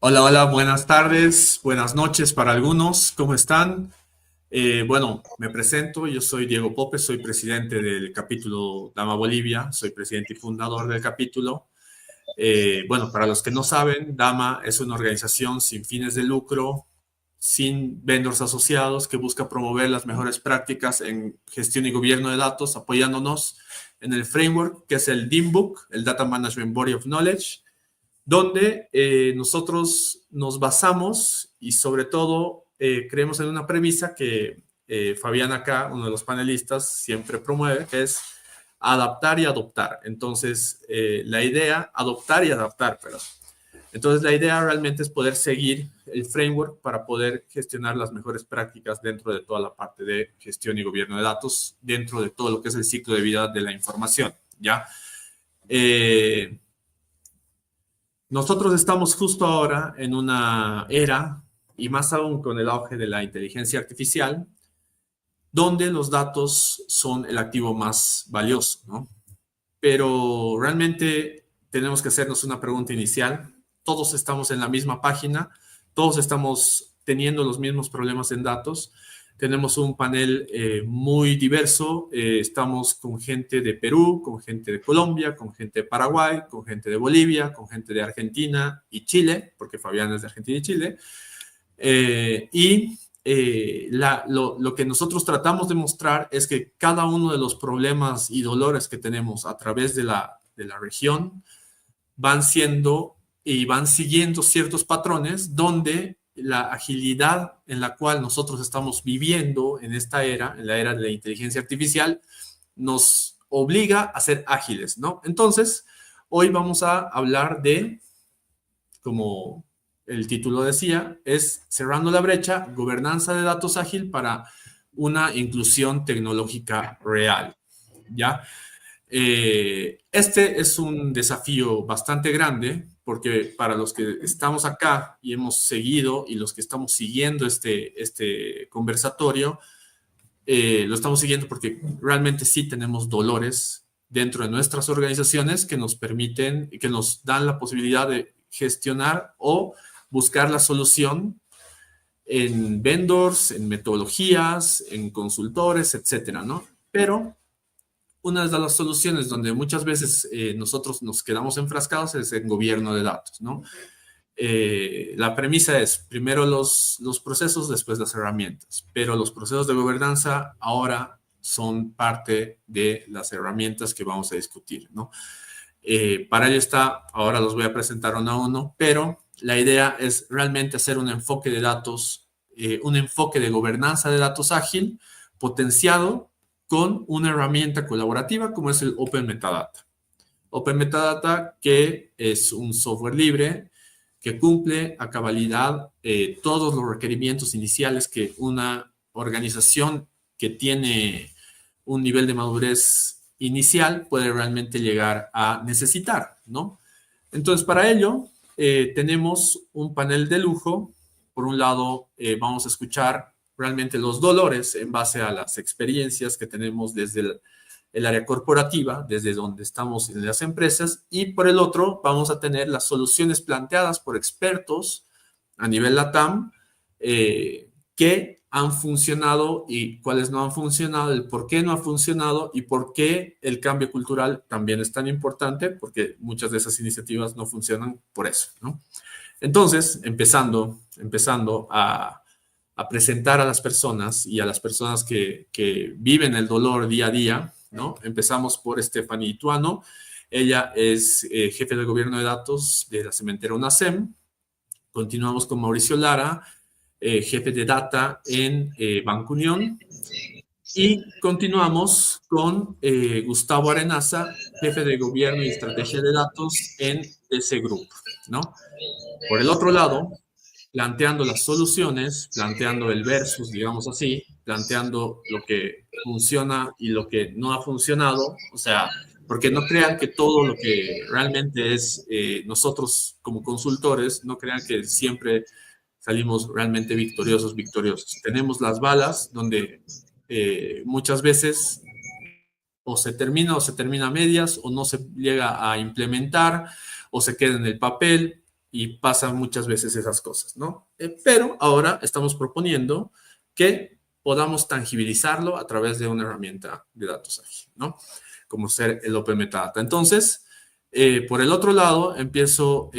Hola, hola, buenas tardes, buenas noches para algunos, ¿cómo están? Bueno, me presento, yo soy Diego Pope, soy presidente del capítulo Dama Bolivia, soy presidente y fundador del capítulo. Bueno, para los que no saben, Dama es una organización sin fines de lucro, sin vendors asociados, que busca promover las mejores prácticas en gestión y gobierno de datos, apoyándonos en el framework que es el DIMBOK, el Data Management Body of Knowledge, donde nosotros nos basamos y sobre todo creemos en una premisa que Fabián acá, uno de los panelistas, siempre promueve, que es adaptar y adoptar. Entonces, la idea, adoptar y adaptar, perdón. Entonces, la idea realmente es poder seguir el framework para poder gestionar las mejores prácticas dentro de toda la parte de gestión y gobierno de datos, dentro de todo lo que es el ciclo de vida de la información, ¿ya? Nosotros estamos justo ahora en una era, y más aún con el auge de la inteligencia artificial, donde los datos son el activo más valioso, ¿no? Pero realmente tenemos que hacernos una pregunta inicial. Todos estamos en la misma página, todos estamos teniendo los mismos problemas en datos. Tenemos un panel muy diverso. Estamos con gente de Perú, con gente de Colombia, con gente de Paraguay, con gente de Bolivia, con gente de Argentina y Chile, porque Fabián es de Argentina y Chile. Lo que nosotros tratamos de mostrar es que cada uno de los problemas y dolores que tenemos a través de la región van siendo y van siguiendo ciertos patrones donde la agilidad en la cual nosotros estamos viviendo en esta era, en la era de la inteligencia artificial, nos obliga a ser ágiles, ¿no? Entonces, hoy vamos a hablar de, como el título decía, es Cerrando la brecha, gobernanza de datos ágil para una inclusión tecnológica real, ¿ya? Este es un desafío bastante grande porque para los que estamos acá y hemos seguido y los que estamos siguiendo este conversatorio, lo estamos siguiendo porque realmente sí tenemos dolores dentro de nuestras organizaciones que nos permiten y que nos dan la posibilidad de gestionar o buscar la solución en vendors, en metodologías, en consultores, etcétera, ¿no? Pero una de las soluciones donde muchas veces nosotros nos quedamos enfrascados es en gobierno de datos, ¿no? La premisa es primero los procesos, después las herramientas, pero los procesos de gobernanza ahora son parte de las herramientas que vamos a discutir, ¿no? Para ello está, ahora los voy a presentar uno a uno, pero la idea es realmente hacer un enfoque de datos, un enfoque de gobernanza de datos ágil, potenciado con una herramienta colaborativa como es el Open Metadata. Open Metadata, que es un software libre que cumple a cabalidad todos los requerimientos iniciales que una organización que tiene un nivel de madurez inicial puede realmente llegar a necesitar, ¿no? Entonces, para ello, tenemos un panel de lujo. Por un lado, vamos a escuchar realmente los dolores en base a las experiencias que tenemos desde el área corporativa, desde donde estamos en las empresas, y por el otro, vamos a tener las soluciones planteadas por expertos a nivel LATAM, que han funcionado y cuáles no han funcionado, el por qué no ha funcionado y por qué el cambio cultural también es tan importante, porque muchas de esas iniciativas no funcionan por eso, ¿no? Entonces, empezando a presentar a las personas y a las personas que viven el dolor día a día, ¿no? Empezamos por Stephanie Ituano. Ella es jefe de gobierno de datos de la cementera UNACEM. Continuamos con Mauricio Lara, jefe de data en Banco Unión. Y continuamos con Gustavo Arenaza, jefe de gobierno y estrategia de datos en ese grupo, ¿no? Por el otro lado, planteando las soluciones, planteando el versus, digamos así, planteando lo que funciona y lo que no ha funcionado, o sea, porque no crean que todo lo que realmente es nosotros como consultores, no crean que siempre salimos realmente victoriosos. Tenemos las balas donde muchas veces o se termina a medias, o no se llega a implementar, o se queda en el papel, y pasan muchas veces esas cosas, ¿no? Pero ahora estamos proponiendo que podamos tangibilizarlo a través de una herramienta de datos ágil, ¿no? Como ser el Open Metadata. Entonces, por el otro lado, empiezo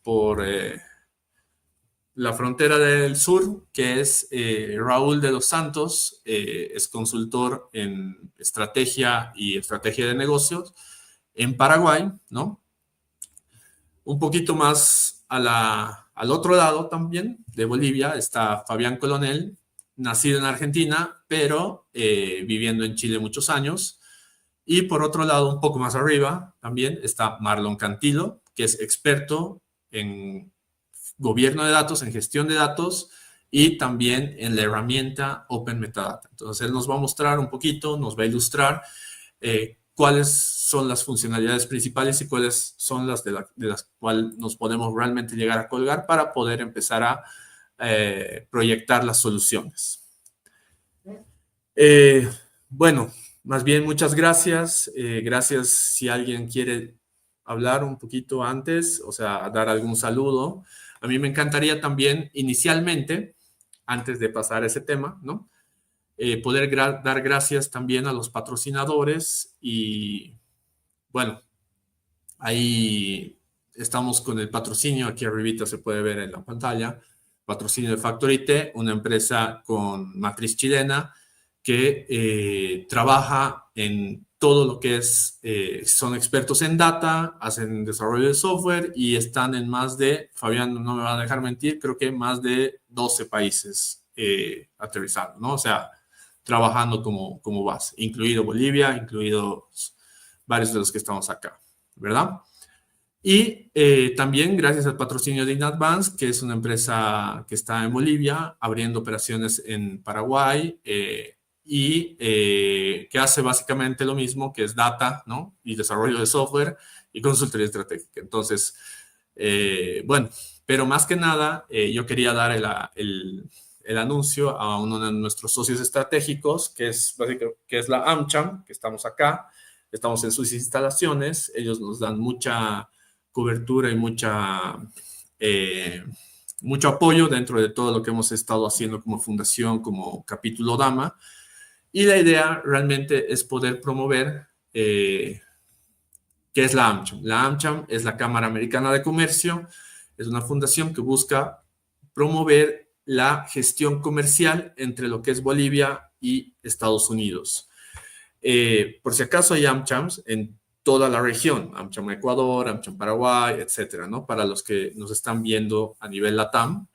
por la frontera del sur, que es Raúl de los Santos, es consultor en estrategia y estrategia de negocios en Paraguay, ¿no? Un poquito más al otro lado también, de Bolivia, está Fabián Colonel, nacido en Argentina, pero viviendo en Chile muchos años. Y por otro lado, un poco más arriba, también está Marlon Cantilo, que es experto en gobierno de datos, en gestión de datos, y también en la herramienta Open Metadata. Entonces, él nos va a mostrar un poquito, nos va a ilustrar cuáles son las funcionalidades principales y cuáles son las de las cuales nos podemos realmente llegar a colgar para poder empezar a proyectar las soluciones. Bueno, más bien muchas gracias. Gracias si alguien quiere hablar un poquito antes, o sea, dar algún saludo. A mí me encantaría también, inicialmente, antes de pasar a ese tema, ¿no? Poder dar gracias también a los patrocinadores y, bueno, ahí estamos con el patrocinio, aquí arribita se puede ver en la pantalla, patrocinio de Factorite, una empresa con matriz chilena que trabaja en todo lo que es, son expertos en data, hacen desarrollo de software y están en más de, Fabián no me va a dejar mentir, creo que más de 12 países aterrizados, ¿no? O sea, trabajando como base, incluido Bolivia, incluidos varios de los que estamos acá, ¿verdad? Y también gracias al patrocinio de InAdvance, que es una empresa que está en Bolivia, abriendo operaciones en Paraguay, y que hace básicamente lo mismo, que es data, ¿no? Y desarrollo de software y consultoría estratégica. Entonces, bueno, pero más que nada, yo quería dar el anuncio a uno de nuestros socios estratégicos, que es la AmCham, que estamos acá, estamos en sus instalaciones, ellos nos dan mucha cobertura y mucho apoyo dentro de todo lo que hemos estado haciendo como fundación, como capítulo Dama. Y la idea realmente es poder promover qué es la AmCham. La AmCham es la Cámara Americana de Comercio, es una fundación que busca promover la gestión comercial entre lo que es Bolivia y Estados Unidos. Por si acaso hay AmChams en toda la región, AmCham Ecuador, AmCham Paraguay, etcétera, ¿no? Para los que nos están viendo a nivel LATAM,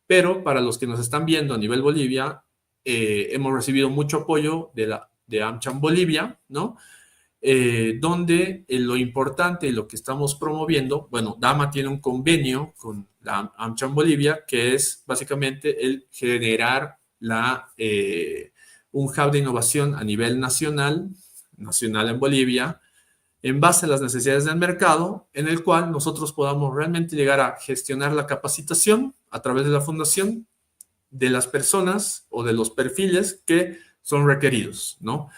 pero para los que nos están viendo a nivel Bolivia, hemos recibido mucho apoyo de AmCham Bolivia, ¿no? Donde lo importante y lo que estamos promoviendo, bueno, Dama tiene un convenio con la AmCham Bolivia, que es básicamente el generar un hub de innovación a nivel nacional, nacional en Bolivia, en base a las necesidades del mercado, en el cual nosotros podamos realmente llegar a gestionar la capacitación a través de la fundación de las personas o de los perfiles que son requeridos, ¿no?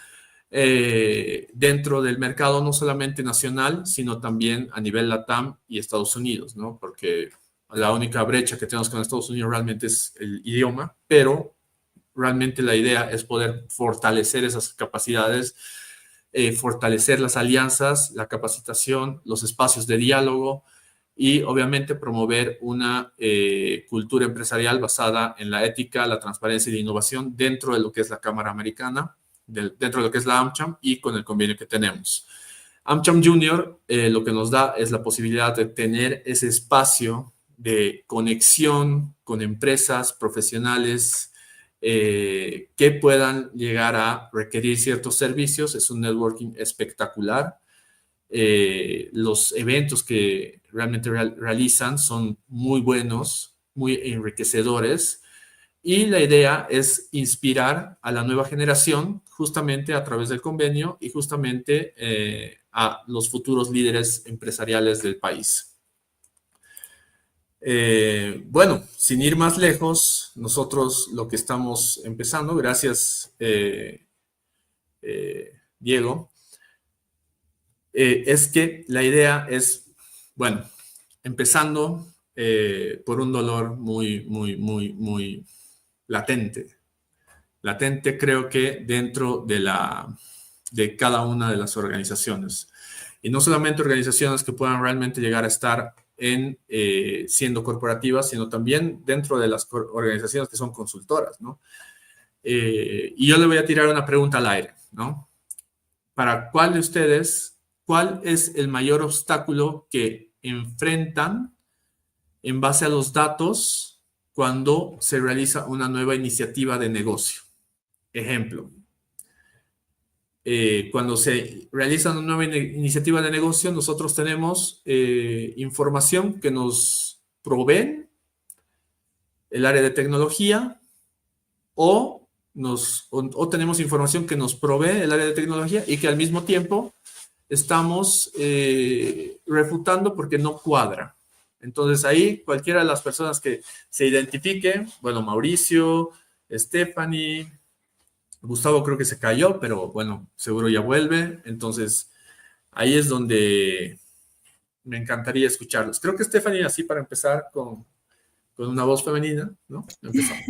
Dentro del mercado no solamente nacional, sino también a nivel LATAM y Estados Unidos, ¿no? Porque la única brecha que tenemos con Estados Unidos realmente es el idioma, pero realmente la idea es poder fortalecer esas capacidades, fortalecer las alianzas, la capacitación, los espacios de diálogo y obviamente promover una cultura empresarial basada en la ética, la transparencia y la innovación dentro de lo que es la Cámara Americana, dentro de lo que es la AmCham y con el convenio que tenemos. AmCham Junior lo que nos da es la posibilidad de tener ese espacio de conexión con empresas profesionales que puedan llegar a requerir ciertos servicios. Es un networking espectacular. Los eventos que realmente realizan son muy buenos, muy enriquecedores. Y la idea es inspirar a la nueva generación justamente a través del convenio y justamente a los futuros líderes empresariales del país. Bueno, sin ir más lejos, nosotros lo que estamos empezando, gracias Diego, es que la idea es, bueno, empezando por un dolor muy latente. Latente creo que dentro de cada una de las organizaciones. Y no solamente organizaciones que puedan realmente llegar a estar siendo corporativas, sino también dentro de las organizaciones que son consultoras, ¿no? Y yo le voy a tirar una pregunta al aire, ¿no? Para cuál de ustedes, ¿cuál es el mayor obstáculo que enfrentan en base a los datos cuando se realiza una nueva iniciativa de negocio? Ejemplo, cuando se realiza una nueva iniciativa de negocio, nosotros tenemos información que nos proveen el área de tecnología o tenemos información que nos provee el área de tecnología y que al mismo tiempo estamos refutando porque no cuadra. Entonces ahí cualquiera de las personas que se identifique, bueno, Mauricio, Stephanie, Gustavo creo que se cayó, pero bueno, seguro ya vuelve. Entonces ahí es donde me encantaría escucharlos. Creo que Stephanie, así para empezar con una voz femenina, ¿no? Empezamos.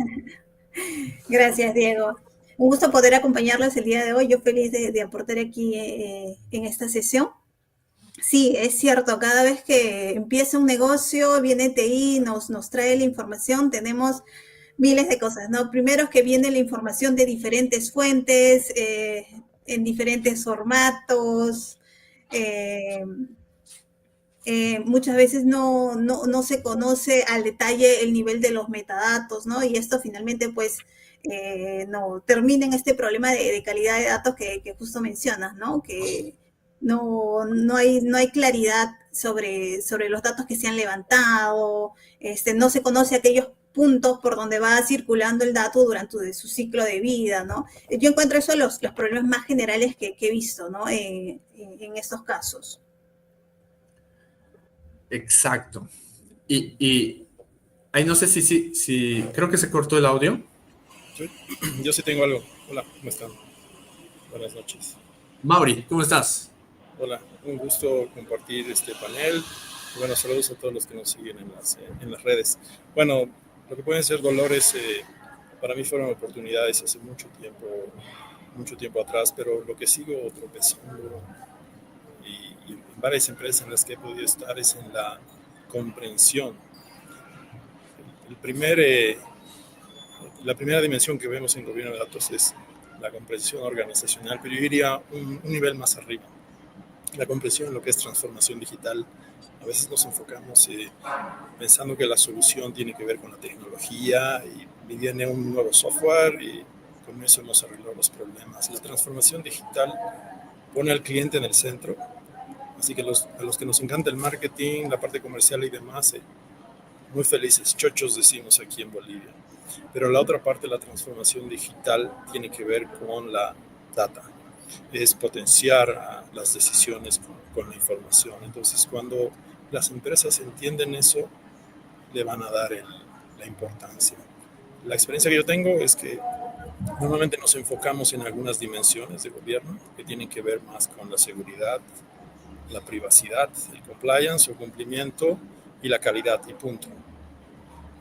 Gracias, Diego. Un gusto poder acompañarlos el día de hoy. Yo feliz de aportar aquí en esta sesión. Sí, es cierto, cada vez que empieza un negocio, viene TI, nos trae la información, tenemos miles de cosas, ¿no? Primero es que viene la información de diferentes fuentes, en diferentes formatos, muchas veces no se conoce al detalle el nivel de los metadatos, ¿no? Y esto finalmente, pues, no termina en este problema de calidad de datos que justo mencionas, ¿no? Que no hay claridad sobre los datos que se han levantado, no se conoce aquellos puntos por donde va circulando el dato durante su ciclo de vida, ¿no? Yo encuentro eso los problemas más generales que he visto, ¿no? En estos casos. Exacto. Y ahí no sé si creo que se cortó el audio. Sí, yo sí tengo algo. Hola, ¿cómo están? Buenas noches. Mauri, ¿cómo estás? Hola, un gusto compartir este panel. Y bueno, saludos a todos los que nos siguen en las redes. Bueno, lo que pueden ser dolores, para mí fueron oportunidades hace mucho tiempo atrás, pero lo que sigo tropezando y en varias empresas en las que he podido estar es en la comprensión. La primera dimensión que vemos en gobierno de datos es la comprensión organizacional, pero yo diría un nivel más arriba. La comprensión en lo que es transformación digital. A veces nos enfocamos pensando que la solución tiene que ver con la tecnología y viene un nuevo software y con eso nos arregló los problemas. La transformación digital pone al cliente en el centro, así que a los que nos encanta el marketing, la parte comercial y demás, muy felices, chochos decimos aquí en Bolivia. Pero la otra parte, la transformación digital, tiene que ver con la data. es potenciar las decisiones con la información. Entonces, cuando las empresas entienden eso, le van a dar la importancia. La experiencia que yo tengo es que normalmente nos enfocamos en algunas dimensiones de gobierno que tienen que ver más con la seguridad, la privacidad, el compliance o cumplimiento y la calidad y punto.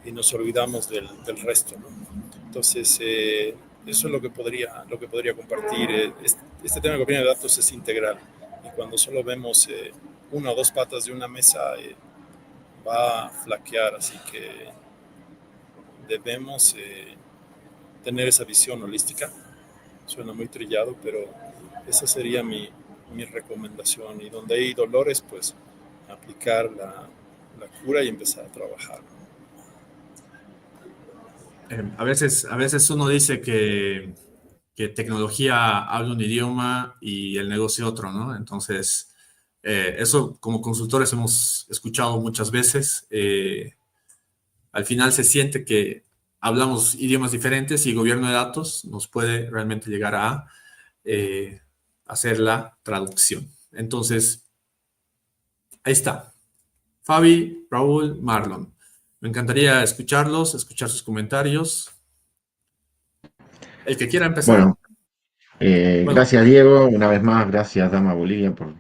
Y nos olvidamos del resto, ¿no? Entonces, eso es lo que podría compartir. Este tema de gobierno de datos es integral y cuando solo vemos una o dos patas de una mesa va a flaquear, así que debemos tener esa visión holística. Suena muy trillado, pero esa sería mi recomendación, y donde hay dolores, pues aplicar la cura y empezar a trabajar. A veces uno dice que tecnología habla un idioma y el negocio otro, ¿no? Entonces, eso como consultores hemos escuchado muchas veces. Al final se siente que hablamos idiomas diferentes y gobierno de datos nos puede realmente llegar a hacer la traducción. Entonces, ahí está. Fabi, Raúl, Marlon. Me encantaría escuchar sus comentarios. El que quiera empezar. Bueno, gracias Diego, una vez más, gracias Dama Bolivia por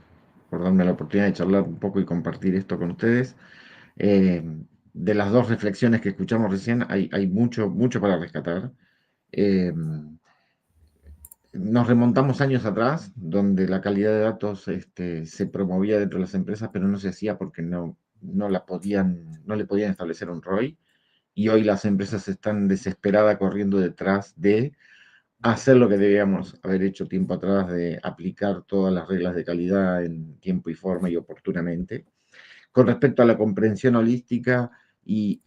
darme la oportunidad de charlar un poco y compartir esto con ustedes. De las dos reflexiones que escuchamos recién, hay mucho para rescatar. Nos remontamos años atrás, donde la calidad de datos se promovía dentro de las empresas, pero no se hacía porque no le podían establecer un ROI, y hoy las empresas están desesperadas corriendo detrás de hacer lo que debíamos haber hecho tiempo atrás, de aplicar todas las reglas de calidad en tiempo y forma y oportunamente. Con respecto a la comprensión holística y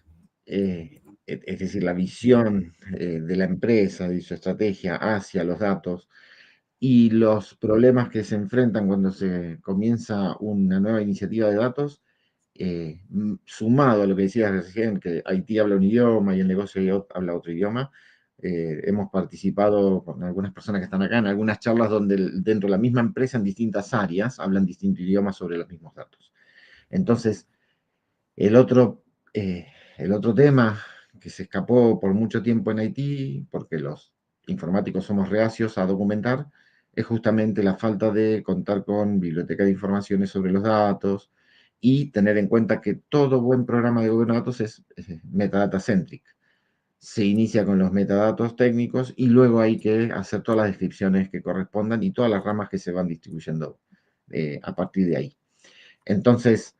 es decir, la visión de la empresa y su estrategia hacia los datos y los problemas que se enfrentan cuando se comienza una nueva iniciativa de datos, sumado a lo que decías recién, que Haití habla un idioma y el negocio habla otro idioma. Hemos participado con algunas personas que están acá en algunas charlas donde dentro de la misma empresa, en distintas áreas, hablan distintos idiomas sobre los mismos datos. Entonces, el otro tema que se escapó por mucho tiempo en Haití, porque los informáticos somos reacios a documentar, es justamente la falta de contar con biblioteca de informaciones sobre los datos y tener en cuenta que todo buen programa de gobierno de datos es metadata-centric. Se inicia con los metadatos técnicos y luego hay que hacer todas las descripciones que correspondan y todas las ramas que se van distribuyendo a partir de ahí. Entonces,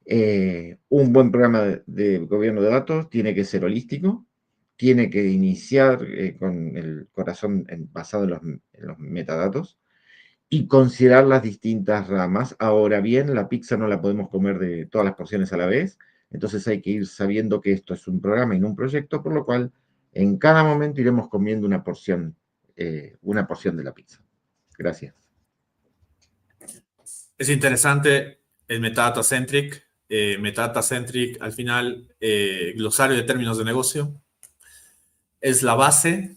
un buen programa de gobierno de datos tiene que ser holístico, tiene que iniciar con el corazón basado en los metadatos y considerar las distintas ramas. Ahora bien, la pizza no la podemos comer de todas las porciones a la vez, entonces hay que ir sabiendo que esto es un programa y no un proyecto, por lo cual en cada momento iremos comiendo una porción de la pizza. Gracias. Es interesante el metadata-centric. Metadata-centric, al final, glosario de términos de negocio, es la base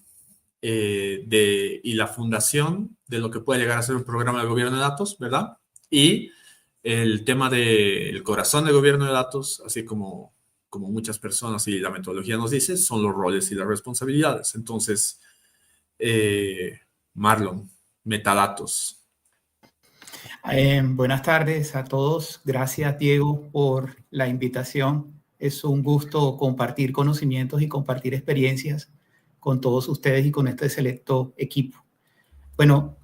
y la fundación de lo que puede llegar a ser un programa de gobierno de datos, ¿verdad? Y el tema del corazón de gobierno de datos, así como muchas personas y la metodología nos dice, son los roles y las responsabilidades. Entonces, Marlon, metadatos. Buenas tardes a todos. Gracias, Diego, por la invitación. Es un gusto compartir conocimientos y compartir experiencias con todos ustedes y con este selecto equipo. Bueno,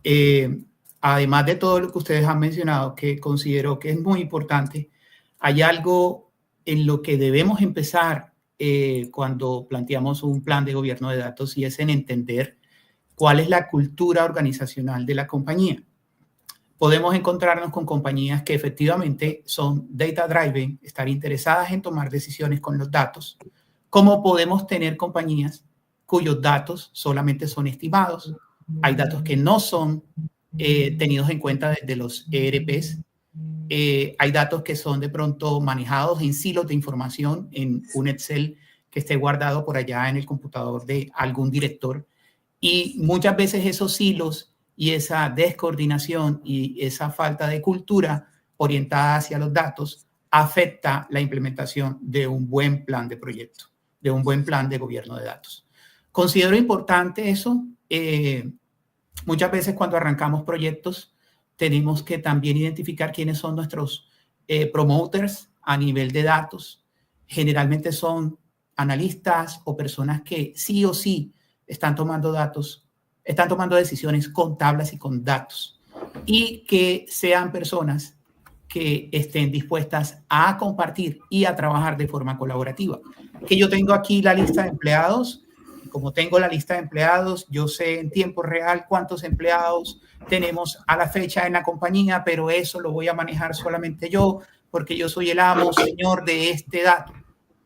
además de todo lo que ustedes han mencionado, que considero que es muy importante, hay algo en lo que debemos empezar cuando planteamos un plan de gobierno de datos, y es en entender cuál es la cultura organizacional de la compañía. Podemos encontrarnos con compañías que efectivamente son data driven, estar interesadas en tomar decisiones con los datos, como podemos tener compañías cuyos datos solamente son estimados. Hay datos que no son tenidos en cuenta desde los ERPs. Hay datos que son de pronto manejados en silos de información en un Excel que esté guardado por allá en el computador de algún director. Y muchas veces esos silos y esa descoordinación y esa falta de cultura orientada hacia los datos afecta la implementación de un buen plan de proyecto, de un buen plan de gobierno de datos. Considero importante eso. Muchas veces cuando arrancamos proyectos tenemos que también identificar quiénes son nuestros promoters a nivel de datos. Generalmente son analistas o personas que sí o sí están tomando datos, están tomando decisiones con tablas y con datos, y que sean personas que estén dispuestas a compartir y a trabajar de forma colaborativa. Que yo tengo aquí la lista de empleados. Como tengo la lista de empleados, yo sé en tiempo real cuántos empleados tenemos a la fecha en la compañía, pero eso lo voy a manejar solamente yo, porque yo soy el amo, señor de este dato.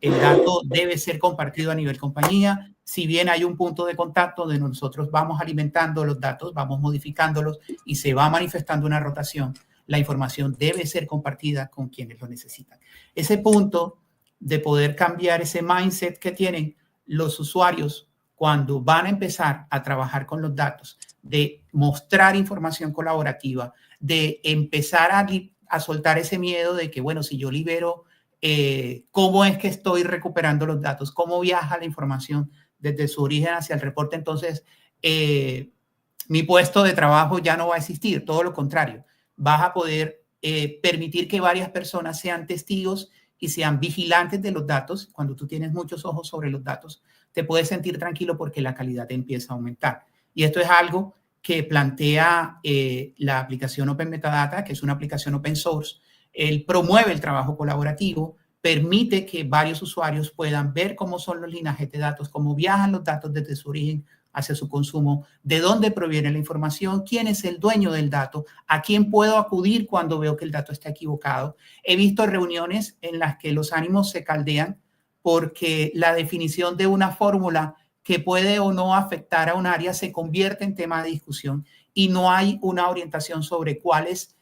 El dato debe ser compartido a nivel compañía. Si bien hay un punto de contacto donde nosotros vamos alimentando los datos, vamos modificándolos y se va manifestando una rotación, la información debe ser compartida con quienes lo necesitan. Ese punto de poder cambiar ese mindset que tienen los usuarios cuando van a empezar a trabajar con los datos, de mostrar información colaborativa, de empezar a soltar ese miedo de que, bueno, si yo libero, ¿cómo es que estoy recuperando los datos? ¿Cómo viaja la información desde su origen hacia el reporte? Entonces, mi puesto de trabajo ya no va a existir, todo lo contrario. Vas a poder permitir que varias personas sean testigos y sean vigilantes de los datos. Cuando tú tienes muchos ojos sobre los datos, te puedes sentir tranquilo porque la calidad empieza a aumentar. Y esto es algo que plantea la aplicación Open Metadata, que es una aplicación open source. Él promueve el trabajo colaborativo, permite que varios usuarios puedan ver cómo son los linajes de datos, cómo viajan los datos desde su origen hacia su consumo, de dónde proviene la información, quién es el dueño del dato, a quién puedo acudir cuando veo que el dato está equivocado. He visto reuniones en las que los ánimos se caldean porque la definición de una fórmula que puede o no afectar a un área se convierte en tema de discusión y no hay una orientación sobre cuál es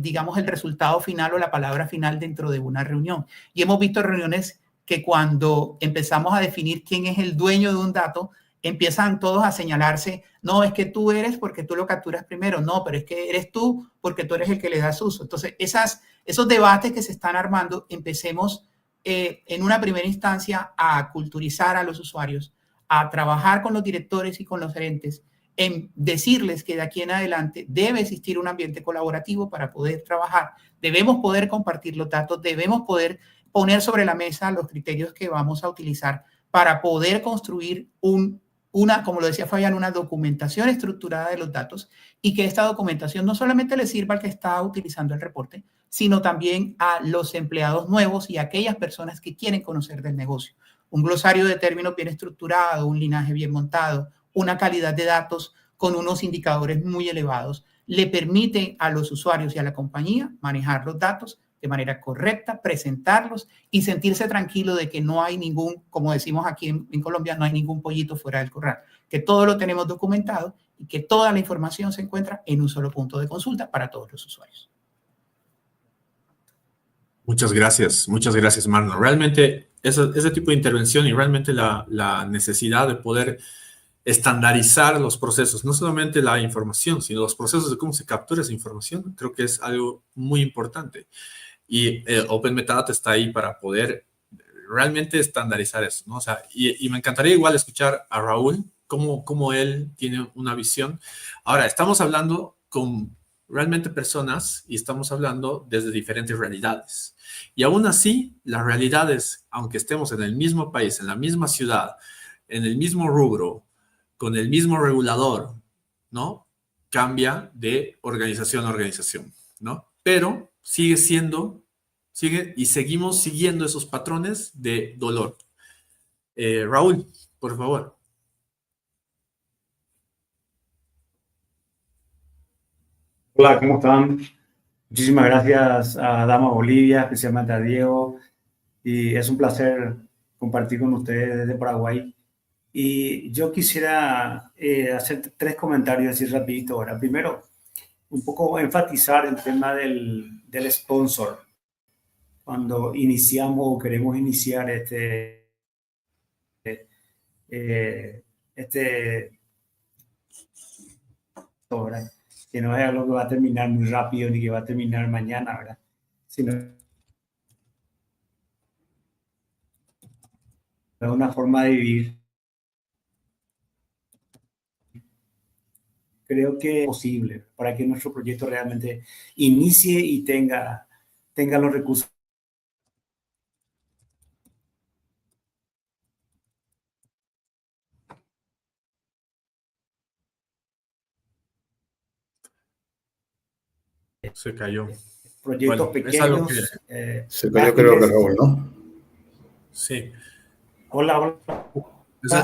digamos, el resultado final o la palabra final dentro de una reunión. Y hemos visto reuniones que cuando empezamos a definir quién es el dueño de un dato, empiezan todos a señalarse, no, es que tú eres porque tú lo capturas primero, no, pero es que eres tú porque tú eres el que le das uso. Entonces, esos debates que se están armando, empecemos en una primera instancia a culturizar a los usuarios, a trabajar con los directores y con los gerentes, en decirles que de aquí en adelante debe existir un ambiente colaborativo para poder trabajar. Debemos poder compartir los datos, debemos poder poner sobre la mesa los criterios que vamos a utilizar para poder construir como lo decía Fabián, una documentación estructurada de los datos y que esta documentación no solamente le sirva al que está utilizando el reporte, sino también a los empleados nuevos y a aquellas personas que quieren conocer del negocio. Un glosario de términos bien estructurado, un linaje bien montado, una calidad de datos con unos indicadores muy elevados, le permite a los usuarios y a la compañía manejar los datos de manera correcta, presentarlos y sentirse tranquilo de que no hay ningún, como decimos aquí en Colombia, no hay ningún pollito fuera del corral, que todo lo tenemos documentado y que toda la información se encuentra en un solo punto de consulta para todos los usuarios. Muchas gracias, Marlon. Realmente ese tipo de intervención y realmente la necesidad de poder estandarizar los procesos, no solamente la información, sino los procesos de cómo se captura esa información, creo que es algo muy importante. Y Open Metadata está ahí para poder realmente estandarizar eso, ¿no? O sea, y me encantaría igual escuchar a Raúl, cómo él tiene una visión. Ahora, estamos hablando con realmente personas y estamos hablando desde diferentes realidades. Y aún así, las realidades, aunque estemos en el mismo país, en la misma ciudad, en el mismo rubro, con el mismo regulador, ¿no? Cambia de organización a organización, ¿no? Pero sigue y seguimos siguiendo esos patrones de dolor. Raúl, por favor. Hola, ¿cómo están? Muchísimas gracias a Dama Bolivia, especialmente a Diego. Y es un placer compartir con ustedes desde Paraguay. Y yo quisiera hacer 3 comentarios así rapidito ahora. Primero, un poco enfatizar el tema del sponsor. Cuando iniciamos o queremos iniciar ¿verdad? Que no es algo que va a terminar muy rápido ni que va a terminar mañana, ¿verdad? Sino es una forma de vivir. Creo que es posible para que nuestro proyecto realmente inicie y tenga los recursos. Se cayó. Proyectos Bueno, es algo que... pequeños. Se cayó, creo que ágiles. Raúl, ¿no? Sí. Hola, hola.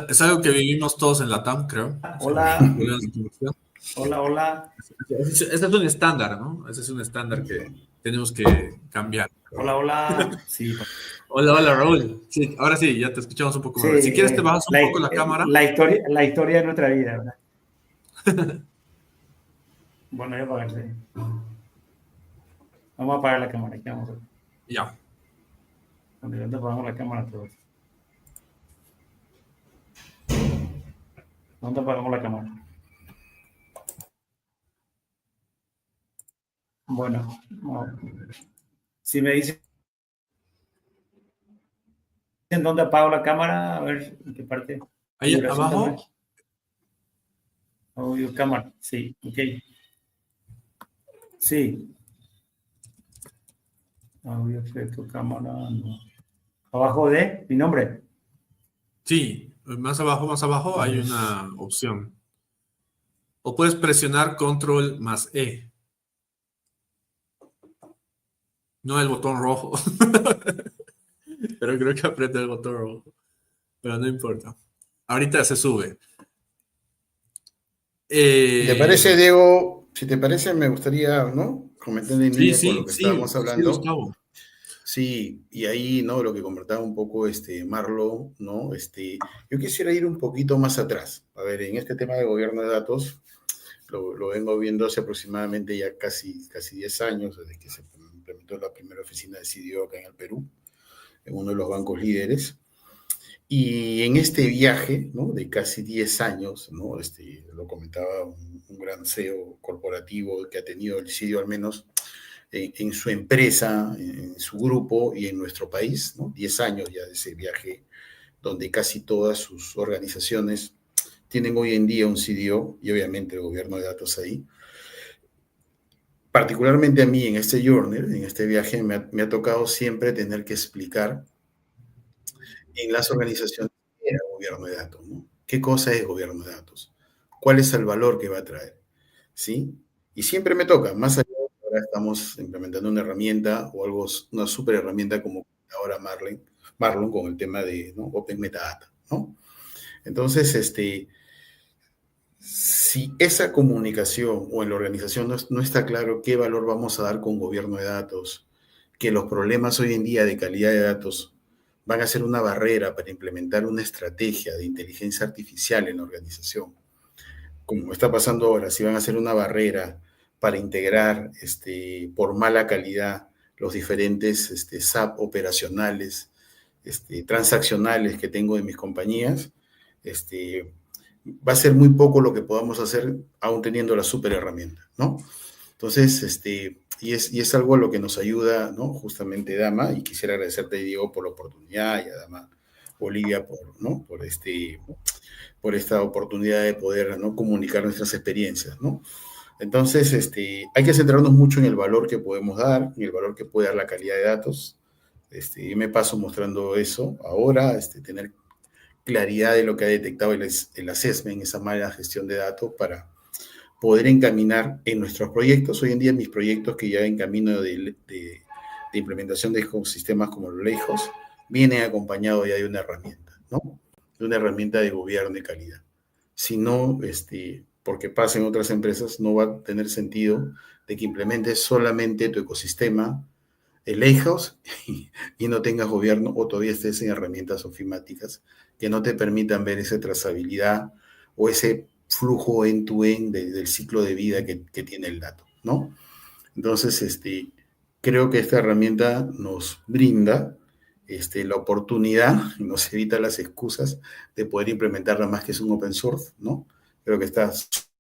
Es algo que vivimos todos en Latam, creo. Hola. Problemas de conexión. Hola, hola. Ese es un estándar, ¿no? Ese es un estándar que tenemos que cambiar. Hola, hola. Sí, Hola, hola, Raúl. Sí, ahora sí, ya te escuchamos un poco sí, mejor. Si quieres, te bajas un poco la cámara. La historia de nuestra vida, ¿verdad? Bueno, ya apagarse. Vamos a apagar la cámara. Aquí vamos a ver. Ya. Cuando apagamos la cámara todos. ¿Dónde apagamos la cámara? Bueno, si me dicen dónde apago la cámara, a ver en qué parte. Ahí abajo. Audio cámara, sí, ok. Sí. Audio efecto cámara, no. Abajo de mi nombre. Sí, más abajo hay una opción. O puedes presionar Control más E. No el botón rojo. Pero creo que aprieta el botón rojo. Pero no importa. Ahorita se sube. Si te parece, Diego, si te parece, me gustaría, ¿no? Comentar en línea con lo que estábamos hablando. Sí, Gustavo. Sí, y ahí, ¿no? Lo que comentaba un poco Marlon, ¿no? Yo quisiera ir un poquito más atrás. A ver, en este tema de gobierno de datos, lo vengo viendo hace aproximadamente ya casi 10 años, desde que se implementó la primera oficina de CDO acá en el Perú, en uno de los bancos líderes. Y en este viaje, ¿no? De casi 10 años, ¿no? Lo comentaba un gran CEO corporativo que ha tenido el CDO al menos en su empresa, en su grupo y en nuestro país, ¿no? 10 años ya de ese viaje, donde casi todas sus organizaciones tienen hoy en día un CDO y obviamente el gobierno de datos ahí. Particularmente a mí en este journey, en este viaje, me ha tocado siempre tener que explicar en las organizaciones qué era gobierno de datos, ¿no? ¿Qué cosa es gobierno de datos? ¿Cuál es el valor que va a traer? ¿Sí? Y siempre me toca, más allá de que ahora estamos implementando una herramienta o algo, una super herramienta como ahora Marlon con el tema de, ¿no? Open Metadata, ¿no? Entonces, si esa comunicación o en la organización no está claro qué valor vamos a dar con gobierno de datos, que los problemas hoy en día de calidad de datos van a ser una barrera para implementar una estrategia de inteligencia artificial en la organización, como está pasando ahora, si van a ser una barrera para integrar por mala calidad los diferentes SAP operacionales, transaccionales que tengo en mis compañías, va a ser muy poco lo que podamos hacer aún teniendo la super herramienta, ¿no? Entonces, y es algo a lo que nos ayuda, ¿no? Justamente Dama, y quisiera agradecerte, Diego, por la oportunidad, y a Dama Olivia ¿no? por esta oportunidad de poder, ¿no? Comunicar nuestras experiencias, ¿no? Entonces, hay que centrarnos mucho en el valor que podemos dar, en el valor que puede dar la calidad de datos. Y me paso mostrando eso ahora, tener claridad de lo que ha detectado el assessment, esa mala gestión de datos para poder encaminar en nuestros proyectos. Hoy en día mis proyectos que ya en camino de implementación de sistemas como los Lejos, vienen acompañados ya de una herramienta, ¿no? De una herramienta de gobierno de calidad. Si no, porque pasa en otras empresas, no va a tener sentido de que implementes solamente tu ecosistema, el Lejos, y no tengas gobierno o todavía estés en herramientas ofimáticas que no te permitan ver esa trazabilidad o ese flujo end-to-end del ciclo de vida que tiene el dato, ¿no? Entonces, creo que esta herramienta nos brinda la oportunidad, nos evita las excusas de poder implementarla más que es un open source, ¿no? Creo que está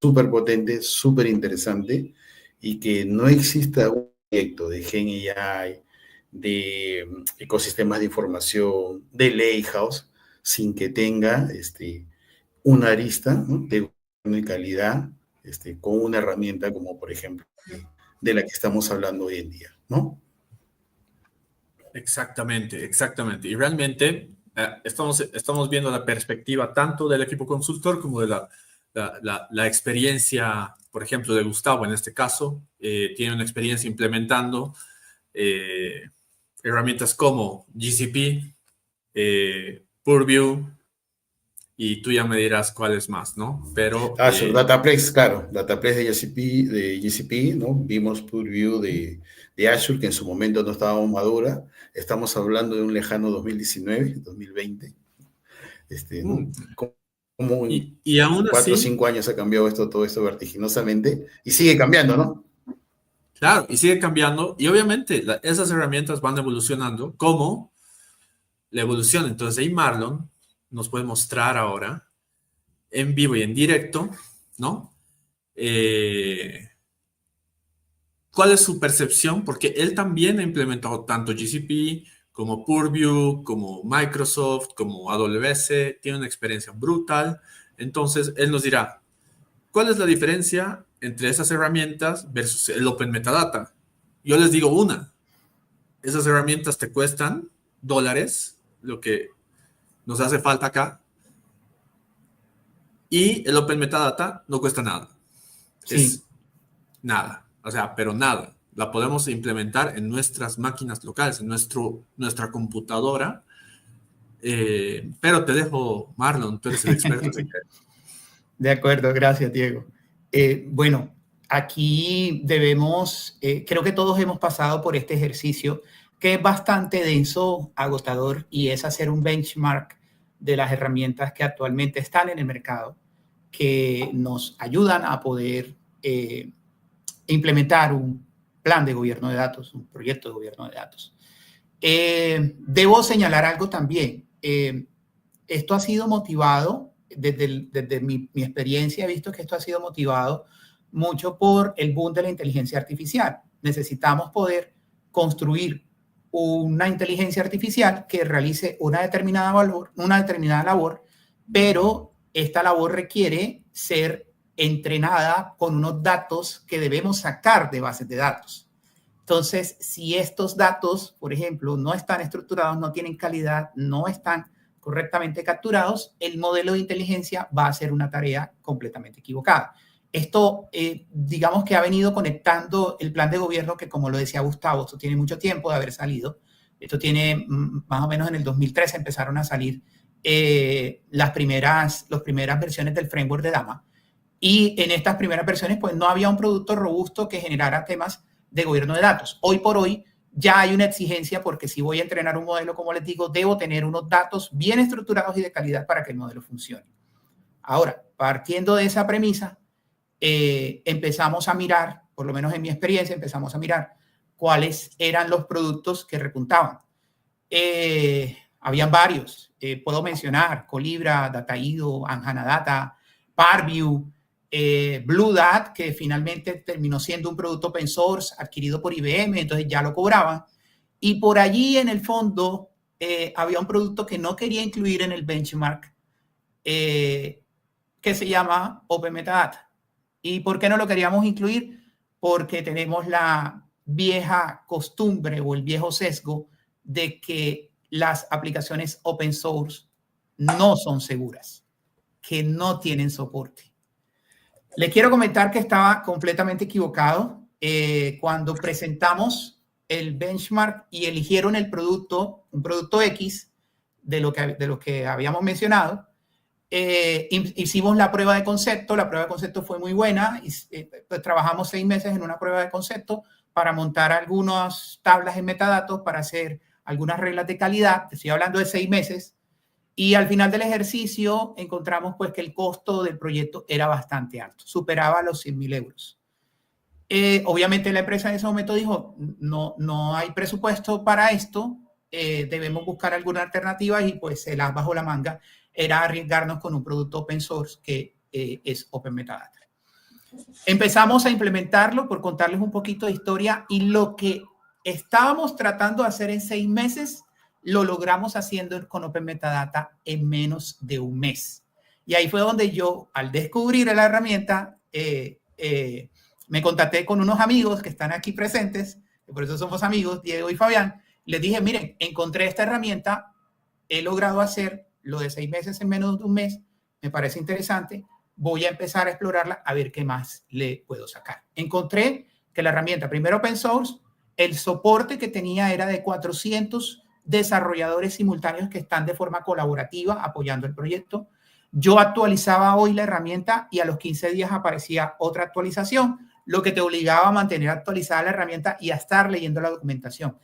súper potente, súper interesante, y que no exista un proyecto de Gen AI, de ecosistemas de información, de Lakehouse, sin que tenga una arista, ¿no?, de gobierno y calidad, con una herramienta como, por ejemplo, de la que estamos hablando hoy en día, ¿no? Exactamente, exactamente. Y realmente estamos viendo la perspectiva tanto del equipo consultor como de la experiencia, por ejemplo, de Gustavo en este caso. Tiene una experiencia implementando herramientas como GCP, Purview, y tú ya me dirás cuál es más, ¿no? Pero Azure, Dataplex, claro, Dataplex de GCP, ¿no? Vimos Purview de Azure, que en su momento no estaba madura. Estamos hablando de un lejano 2019, 2020. ¿no? Como en y aún 4 o así, 5 años ha cambiado todo esto vertiginosamente, y sigue cambiando, ¿no? claro, y sigue cambiando, y obviamente esas herramientas van evolucionando como la evolución. Entonces ahí Marlon nos puede mostrar ahora en vivo y en directo, ¿no? ¿Cuál es su percepción? Porque él también ha implementado tanto GCP como Purview, como Microsoft, como AWS, tiene una experiencia brutal. Entonces, él nos dirá, ¿cuál es la diferencia entre esas herramientas versus el Open Metadata? Yo les digo una, esas herramientas te cuestan $, lo que nos hace falta acá, y el Open Metadata no cuesta nada. Sí. Es nada, o sea, pero nada. La podemos implementar en nuestras máquinas locales, en nuestra computadora. Pero te dejo, Marlon, tú eres el experto. De acuerdo, gracias, Diego. Bueno, aquí debemos, creo que todos hemos pasado por este ejercicio que es bastante denso, agotador, y es hacer un benchmark de las herramientas que actualmente están en el mercado, que nos ayudan a poder implementar un plan de gobierno de datos, un proyecto de gobierno de datos. Debo señalar algo también. Esto ha sido motivado, desde mi experiencia he visto que esto ha sido motivado mucho por el boom de la inteligencia artificial. Necesitamos poder construir una inteligencia artificial que realice una determinada labor, pero esta labor requiere ser entrenada con unos datos que debemos sacar de bases de datos. Entonces, si estos datos, por ejemplo, no están estructurados, no tienen calidad, no están correctamente capturados, el modelo de inteligencia va a hacer una tarea completamente equivocada. Esto, digamos que ha venido conectando el plan de gobierno que, como lo decía Gustavo, esto tiene mucho tiempo de haber salido. Esto tiene más o menos en el 2013 empezaron a salir las primeras versiones del framework de DAMA. Y en estas primeras versiones, pues no había un producto robusto que generara temas de gobierno de datos. Hoy por hoy ya hay una exigencia porque si voy a entrenar un modelo, como les digo, debo tener unos datos bien estructurados y de calidad para que el modelo funcione. Ahora, partiendo de esa premisa, empezamos a mirar, por lo menos en mi experiencia, empezamos a mirar cuáles eran los productos que repuntaban. Habían varios, puedo mencionar Colibra, Dataido, Anjanadata, Purview, Blue Dat, que finalmente terminó siendo un producto open source adquirido por IBM, entonces ya lo cobraban. Y por allí en el fondo había un producto que no quería incluir en el benchmark, que se llama Open Metadata. ¿Y por qué no lo queríamos incluir? Porque tenemos la vieja costumbre o el viejo sesgo de que las aplicaciones open source no son seguras, que no tienen soporte. Les quiero comentar que estaba completamente equivocado. Cuando presentamos el benchmark y eligieron el producto, un producto X de lo que habíamos mencionado, hicimos la prueba de concepto. La prueba de concepto fue muy buena. Pues trabajamos 6 meses en una prueba de concepto para montar algunas tablas en metadatos, para hacer algunas reglas de calidad. Estoy hablando de 6 meses. Y al final del ejercicio encontramos pues que el costo del proyecto era bastante alto, superaba los 100.000 euros. Obviamente la empresa en ese momento dijo, no hay presupuesto para esto, debemos buscar alguna alternativa, y pues el as bajo la manga era arriesgarnos con un producto open source que es Open Metadata. Empezamos a implementarlo, por contarles un poquito de historia, y lo que estábamos tratando de hacer en 6 meses, lo logramos haciendo con Open Metadata en menos de un mes. Y ahí fue donde yo, al descubrir la herramienta, me contacté con unos amigos que están aquí presentes, que por eso somos amigos, Diego y Fabián. Les dije, miren, encontré esta herramienta, he logrado hacer lo de 6 meses en menos de un mes, me parece interesante, voy a empezar a explorarla a ver qué más le puedo sacar. Encontré que la herramienta, primero open source, el soporte que tenía era de 400 desarrolladores simultáneos que están de forma colaborativa apoyando el proyecto. Yo actualizaba hoy la herramienta y a los 15 días aparecía otra actualización, lo que te obligaba a mantener actualizada la herramienta y a estar leyendo la documentación.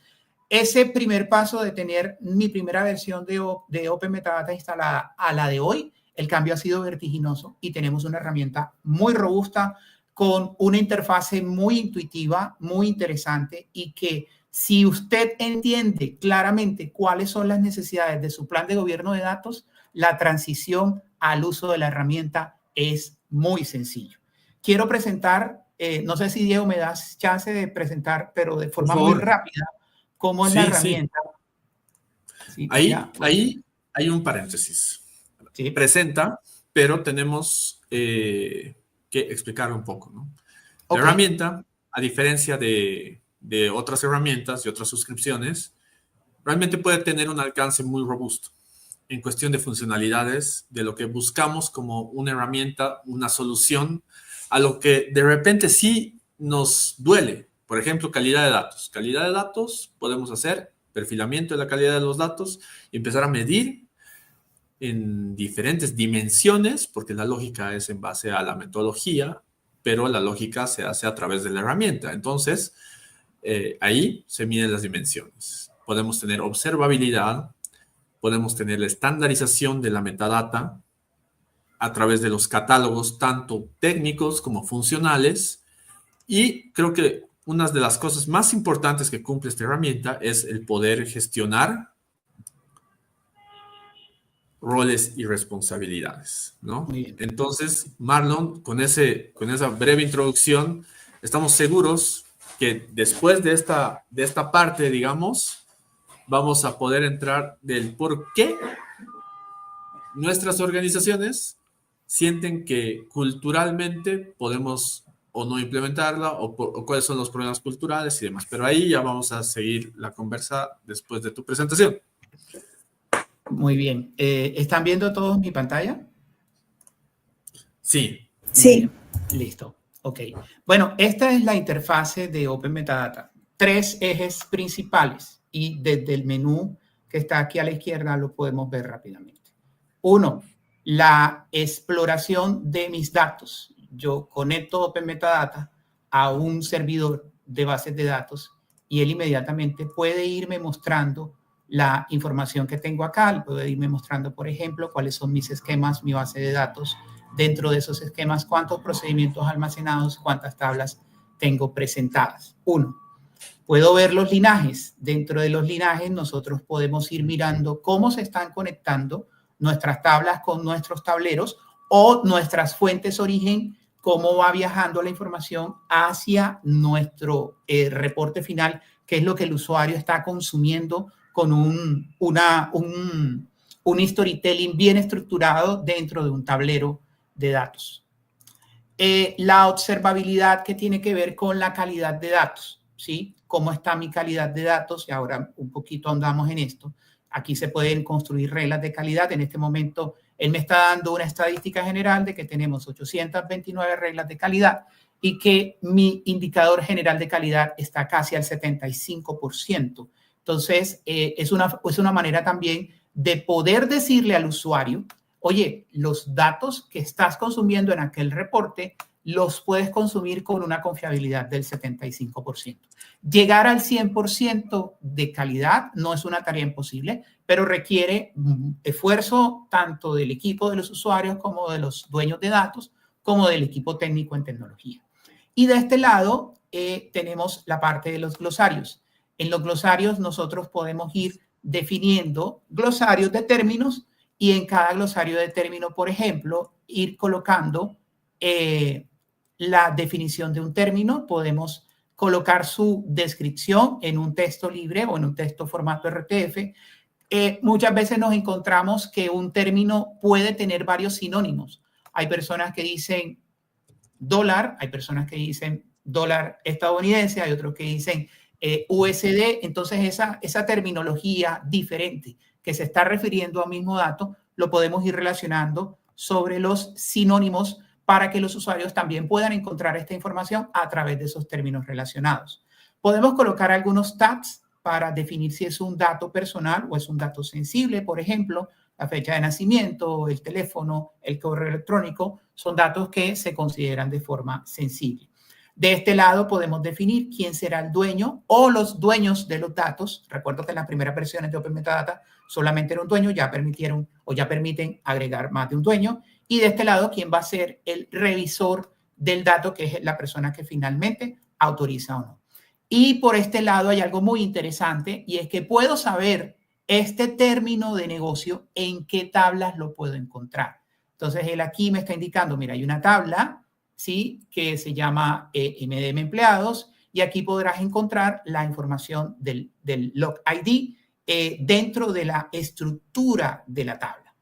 Ese primer paso de tener mi primera versión de Open Metadata instalada a la de hoy, el cambio ha sido vertiginoso y tenemos una herramienta muy robusta con una interfase muy intuitiva, muy interesante, y que si usted entiende claramente cuáles son las necesidades de su plan de gobierno de datos, la transición al uso de la herramienta es muy sencillo. Quiero presentar, no sé si Diego me das chance de presentar, pero de forma muy rápida, cómo es la herramienta. Sí, ahí hay un paréntesis. Sí. Presenta, pero tenemos que explicarlo un poco, ¿no? La herramienta, a diferencia de otras herramientas y otras suscripciones, realmente puede tener un alcance muy robusto en cuestión de funcionalidades, de lo que buscamos como una herramienta, una solución a lo que de repente sí nos duele. Por ejemplo, calidad de datos. Calidad de datos, podemos hacer perfilamiento de la calidad de los datos y empezar a medir en diferentes dimensiones, porque la lógica es en base a la metodología, pero la lógica se hace a través de la herramienta. Entonces, ahí se miden las dimensiones. Podemos tener observabilidad, podemos tener la estandarización de la metadata a través de los catálogos, tanto técnicos como funcionales, y creo que una de las cosas más importantes que cumple esta herramienta es el poder gestionar roles y responsabilidades, ¿no? Entonces, Marlon, con esa breve introducción, estamos seguros que después de esta parte, digamos, vamos a poder entrar del por qué nuestras organizaciones sienten que culturalmente podemos o no implementarla, o cuáles son los problemas culturales y demás. Pero ahí ya vamos a seguir la conversa después de tu presentación. Muy bien. ¿Están viendo todos mi pantalla? Sí. Sí. Listo. Ok. Bueno, esta es la interfase de Open Metadata. 3 ejes principales y desde el menú que está aquí a la izquierda lo podemos ver rápidamente. 1, la exploración de mis datos. Yo conecto Open Metadata a un servidor de bases de datos y él inmediatamente puede irme mostrando la información que tengo acá. Puede irme mostrando, por ejemplo, cuáles son mis esquemas, mi base de datos. Dentro de esos esquemas, cuántos procedimientos almacenados, cuántas tablas tengo presentadas. 1. Puedo ver los linajes. Dentro de los linajes nosotros podemos ir mirando cómo se están conectando nuestras tablas con nuestros tableros o nuestras fuentes origen, cómo va viajando la información hacia nuestro reporte final, que es lo que el usuario está consumiendo con un storytelling bien estructurado dentro de un tablero de datos. La observabilidad que tiene que ver con la calidad de datos, ¿sí? ¿Cómo está mi calidad de datos? Y ahora un poquito andamos en esto. Aquí se pueden construir reglas de calidad. En este momento, él me está dando una estadística general de que tenemos 829 reglas de calidad y que mi indicador general de calidad está casi al 75%. Entonces, es una manera también de poder decirle al usuario, oye, los datos que estás consumiendo en aquel reporte los puedes consumir con una confiabilidad del 75%. Llegar al 100% de calidad no es una tarea imposible, pero requiere esfuerzo tanto del equipo de los usuarios como de los dueños de datos, como del equipo técnico en tecnología. Y de este lado tenemos la parte de los glosarios. En los glosarios nosotros podemos ir definiendo glosarios de términos y en cada glosario de término, por ejemplo, ir colocando la definición de un término, podemos colocar su descripción en un texto libre o en un texto formato RTF. Muchas veces nos encontramos que un término puede tener varios sinónimos. Hay personas que dicen dólar, hay personas que dicen dólar estadounidense, hay otros que dicen USD. Entonces esa terminología diferente que se está refiriendo al mismo dato, lo podemos ir relacionando sobre los sinónimos para que los usuarios también puedan encontrar esta información a través de esos términos relacionados. Podemos colocar algunos tags para definir si es un dato personal o es un dato sensible. Por ejemplo, la fecha de nacimiento, el teléfono, el correo electrónico, son datos que se consideran de forma sensible. De este lado podemos definir quién será el dueño o los dueños de los datos. Recuerdo que en las primeras versiones de Open Metadata solamente era un dueño, ya permitieron o ya permiten agregar más de un dueño. Y de este lado, quién va a ser el revisor del dato, que es la persona que finalmente autoriza o no. Y por este lado hay algo muy interesante, y es que puedo saber este término de negocio en qué tablas lo puedo encontrar. Entonces, él aquí me está indicando, mira, hay una tabla, ¿sí?, que se llama MDM empleados, y aquí podrás encontrar la información del log ID dentro de la estructura de la tabla.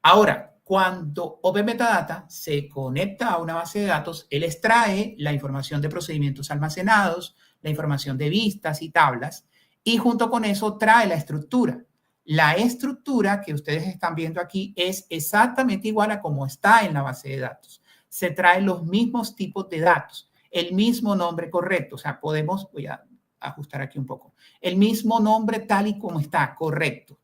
Ahora, cuando Open Metadata se conecta a una base de datos, él extrae la información de procedimientos almacenados, la información de vistas y tablas, y junto con eso trae la estructura. La estructura que ustedes están viendo aquí es exactamente igual a como está en la base de datos. Se traen los mismos tipos de datos, el mismo nombre correcto. O sea, voy a ajustar aquí un poco, el mismo nombre tal y como está, correcto.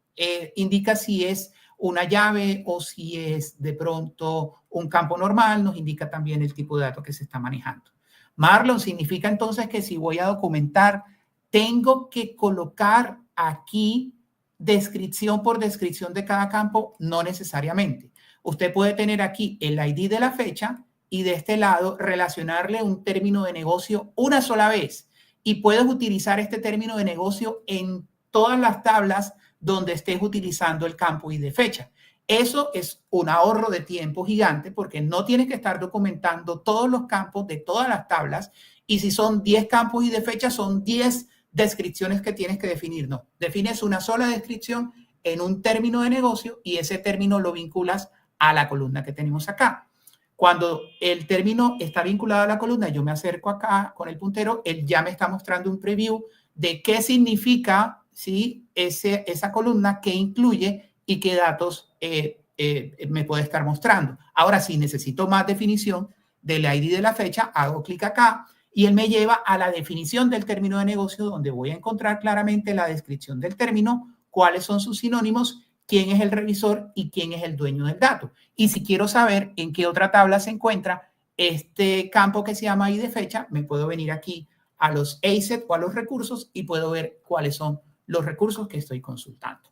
Indica si es una llave o si es de pronto un campo normal, nos indica también el tipo de datos que se está manejando. Marlon, significa entonces que si voy a documentar, tengo que colocar aquí descripción por descripción de cada campo. No necesariamente. Usted puede tener aquí el ID de la fecha y de este lado relacionarle un término de negocio una sola vez. Y puedes utilizar este término de negocio en todas las tablas donde estés utilizando el campo y de fecha. Eso es un ahorro de tiempo gigante porque no tienes que estar documentando todos los campos de todas las tablas, y si son 10 campos y de fecha, son 10 descripciones que tienes que definir. No, defines una sola descripción en un término de negocio y ese término lo vinculas a la columna que tenemos acá. Cuando el término está vinculado a la columna, yo me acerco acá con el puntero, él ya me está mostrando un preview de qué significa, ¿sí?, esa columna, qué incluye y qué datos me puede estar mostrando. Ahora, si necesito más definición del ID de la fecha, hago clic acá y él me lleva a la definición del término de negocio, donde voy a encontrar claramente la descripción del término, cuáles son sus sinónimos, quién es el revisor y quién es el dueño del dato. Y si quiero saber en qué otra tabla se encuentra este campo que se llama ID de fecha, me puedo venir aquí a los ASET o a los recursos y puedo ver cuáles son los recursos que estoy consultando.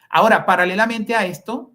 Ahora, paralelamente a esto,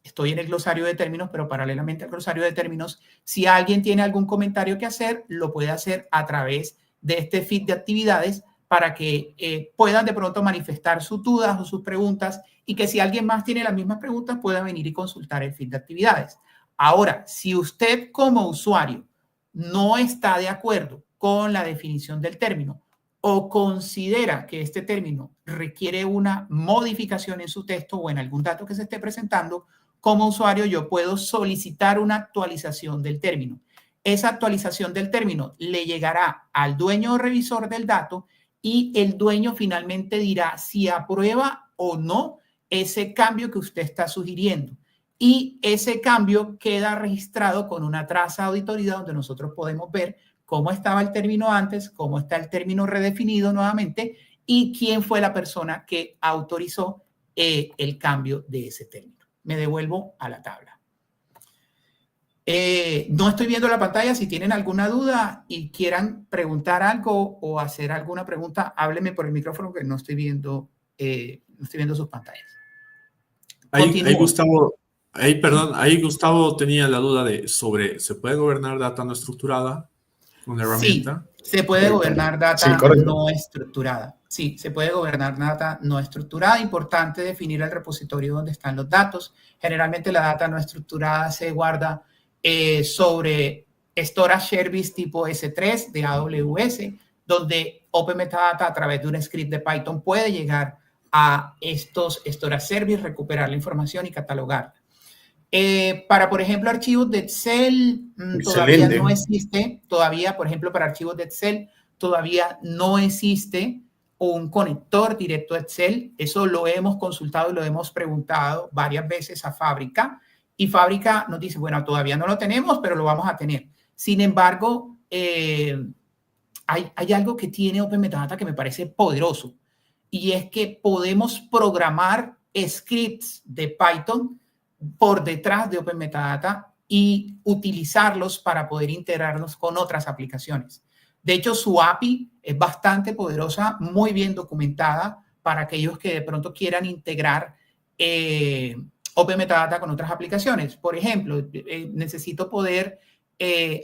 estoy en el glosario de términos, pero paralelamente al glosario de términos, si alguien tiene algún comentario que hacer, lo puede hacer a través de este feed de actividades para que puedan de pronto manifestar sus dudas o sus preguntas, y que si alguien más tiene las mismas preguntas pueda venir y consultar el feed de actividades. Ahora, si usted como usuario no está de acuerdo con la definición del término o considera que este término requiere una modificación en su texto o en algún dato que se esté presentando, como usuario yo puedo solicitar una actualización del término. Esa actualización del término le llegará al dueño o revisor del dato y el dueño finalmente dirá si aprueba o no ese cambio que usted está sugiriendo. Y ese cambio queda registrado con una traza de auditoría donde nosotros podemos ver cómo estaba el término antes, cómo está el término redefinido nuevamente y quién fue la persona que autorizó el cambio de ese término. Me devuelvo a la tabla. No estoy viendo la pantalla. Si tienen alguna duda y quieran preguntar algo o hacer alguna pregunta, háblenme por el micrófono que no estoy viendo sus pantallas. Ahí Gustavo tenía la duda sobre ¿se puede gobernar data no estructurada con la herramienta? Sí, se puede gobernar data no estructurada. Sí, se puede gobernar data no estructurada. Importante definir el repositorio donde están los datos. Generalmente la data no estructurada se guarda sobre storage service tipo S3 de AWS, donde Open Metadata a través de un script de Python puede llegar a estos storage service, recuperar la información y catalogarla. Para, por ejemplo, archivos de Excel, todavía no existe, por ejemplo, para archivos de Excel, todavía no existe un conector directo a Excel. Eso lo hemos consultado y lo hemos preguntado varias veces a Fábrica, y Fábrica nos dice, bueno, todavía no lo tenemos, pero lo vamos a tener. Sin embargo, hay algo que tiene Open Metadata que me parece poderoso, y es que podemos programar scripts de Python por detrás de Open Metadata y utilizarlos para poder integrarlos con otras aplicaciones. De hecho, su API es bastante poderosa, muy bien documentada para aquellos que de pronto quieran integrar Open Metadata con otras aplicaciones. Por ejemplo, necesito poder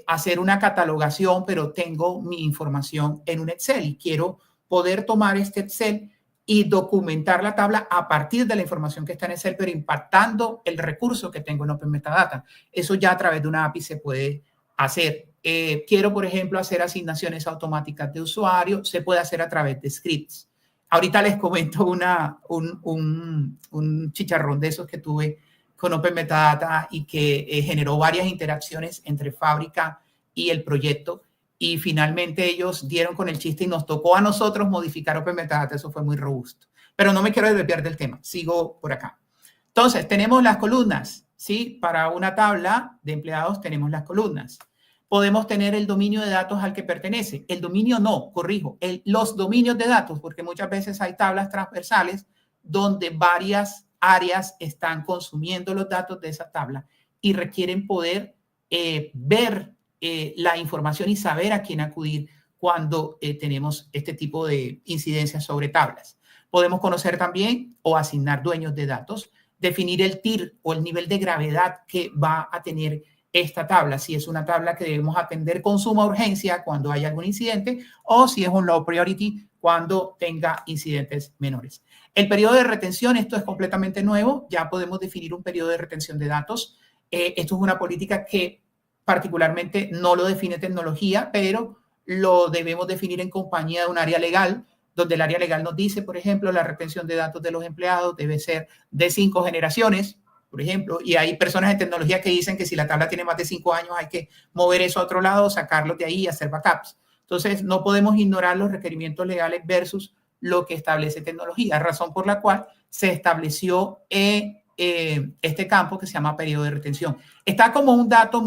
hacer una catalogación, pero tengo mi información en un Excel y quiero poder tomar este Excel y documentar la tabla a partir de la información que está en Excel, pero impactando el recurso que tengo en Open Metadata. Eso ya a través de una API se puede hacer. Quiero, por ejemplo, hacer asignaciones automáticas de usuario, se puede hacer a través de scripts. Ahorita les comento un chicharrón de esos que tuve con Open Metadata y que generó varias interacciones entre Fábrica y el proyecto. Y finalmente ellos dieron con el chiste y nos tocó a nosotros modificar Open Metadata. Eso fue muy robusto. Pero no me quiero desviar del tema. Sigo por acá. Entonces, tenemos las columnas, ¿sí? Para una tabla de empleados tenemos las columnas. Podemos tener el dominio de datos al que pertenece. El dominio no, corrijo. Los dominios de datos, porque muchas veces hay tablas transversales donde varias áreas están consumiendo los datos de esa tabla y requieren poder ver la información y saber a quién acudir cuando tenemos este tipo de incidencias sobre tablas. Podemos conocer también o asignar dueños de datos, definir el TIR o el nivel de gravedad que va a tener esta tabla, si es una tabla que debemos atender con suma urgencia cuando hay algún incidente o si es un low priority cuando tenga incidentes menores. El periodo de retención, esto es completamente nuevo, ya podemos definir un periodo de retención de datos. Esto es una política que particularmente no lo define tecnología, pero lo debemos definir en compañía de un área legal, donde el área legal nos dice, por ejemplo, la retención de datos de los empleados debe ser de 5 generaciones, por ejemplo, y hay personas en tecnología que dicen que si la tabla tiene más de 5 años hay que mover eso a otro lado, sacarlo de ahí y hacer backups. Entonces, no podemos ignorar los requerimientos legales versus lo que establece tecnología, razón por la cual se estableció este campo que se llama periodo de retención. Está como un dato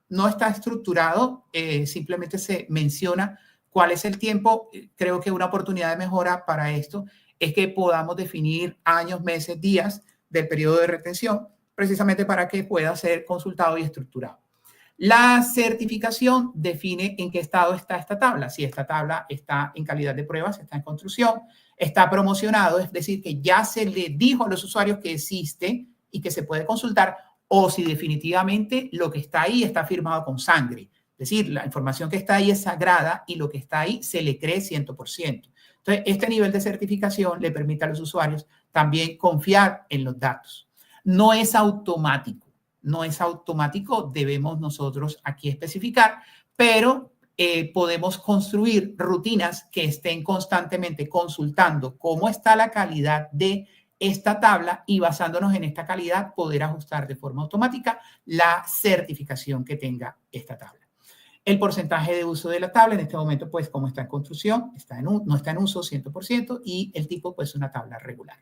no está estructurado, simplemente se menciona cuál es el tiempo. Creo que una oportunidad de mejora para esto es que podamos definir años, meses, días del periodo de retención, precisamente para que pueda ser consultado y estructurado. La certificación define en qué estado está esta tabla. Si esta tabla está en calidad de pruebas, está en construcción, está promocionado, es decir, que ya se le dijo a los usuarios que existe y que se puede consultar, o si definitivamente lo que está ahí está firmado con sangre. Es decir, la información que está ahí es sagrada y lo que está ahí se le cree 100%. Entonces, este nivel de certificación le permite a los usuarios también confiar en los datos. No es automático. No es automático, debemos nosotros aquí especificar, pero podemos construir rutinas que estén constantemente consultando cómo está la calidad de esta tabla y basándonos en esta calidad poder ajustar de forma automática la certificación que tenga esta tabla. El porcentaje de uso de la tabla en este momento, pues como está en construcción, no está en uso 100% y el tipo pues una tabla regular.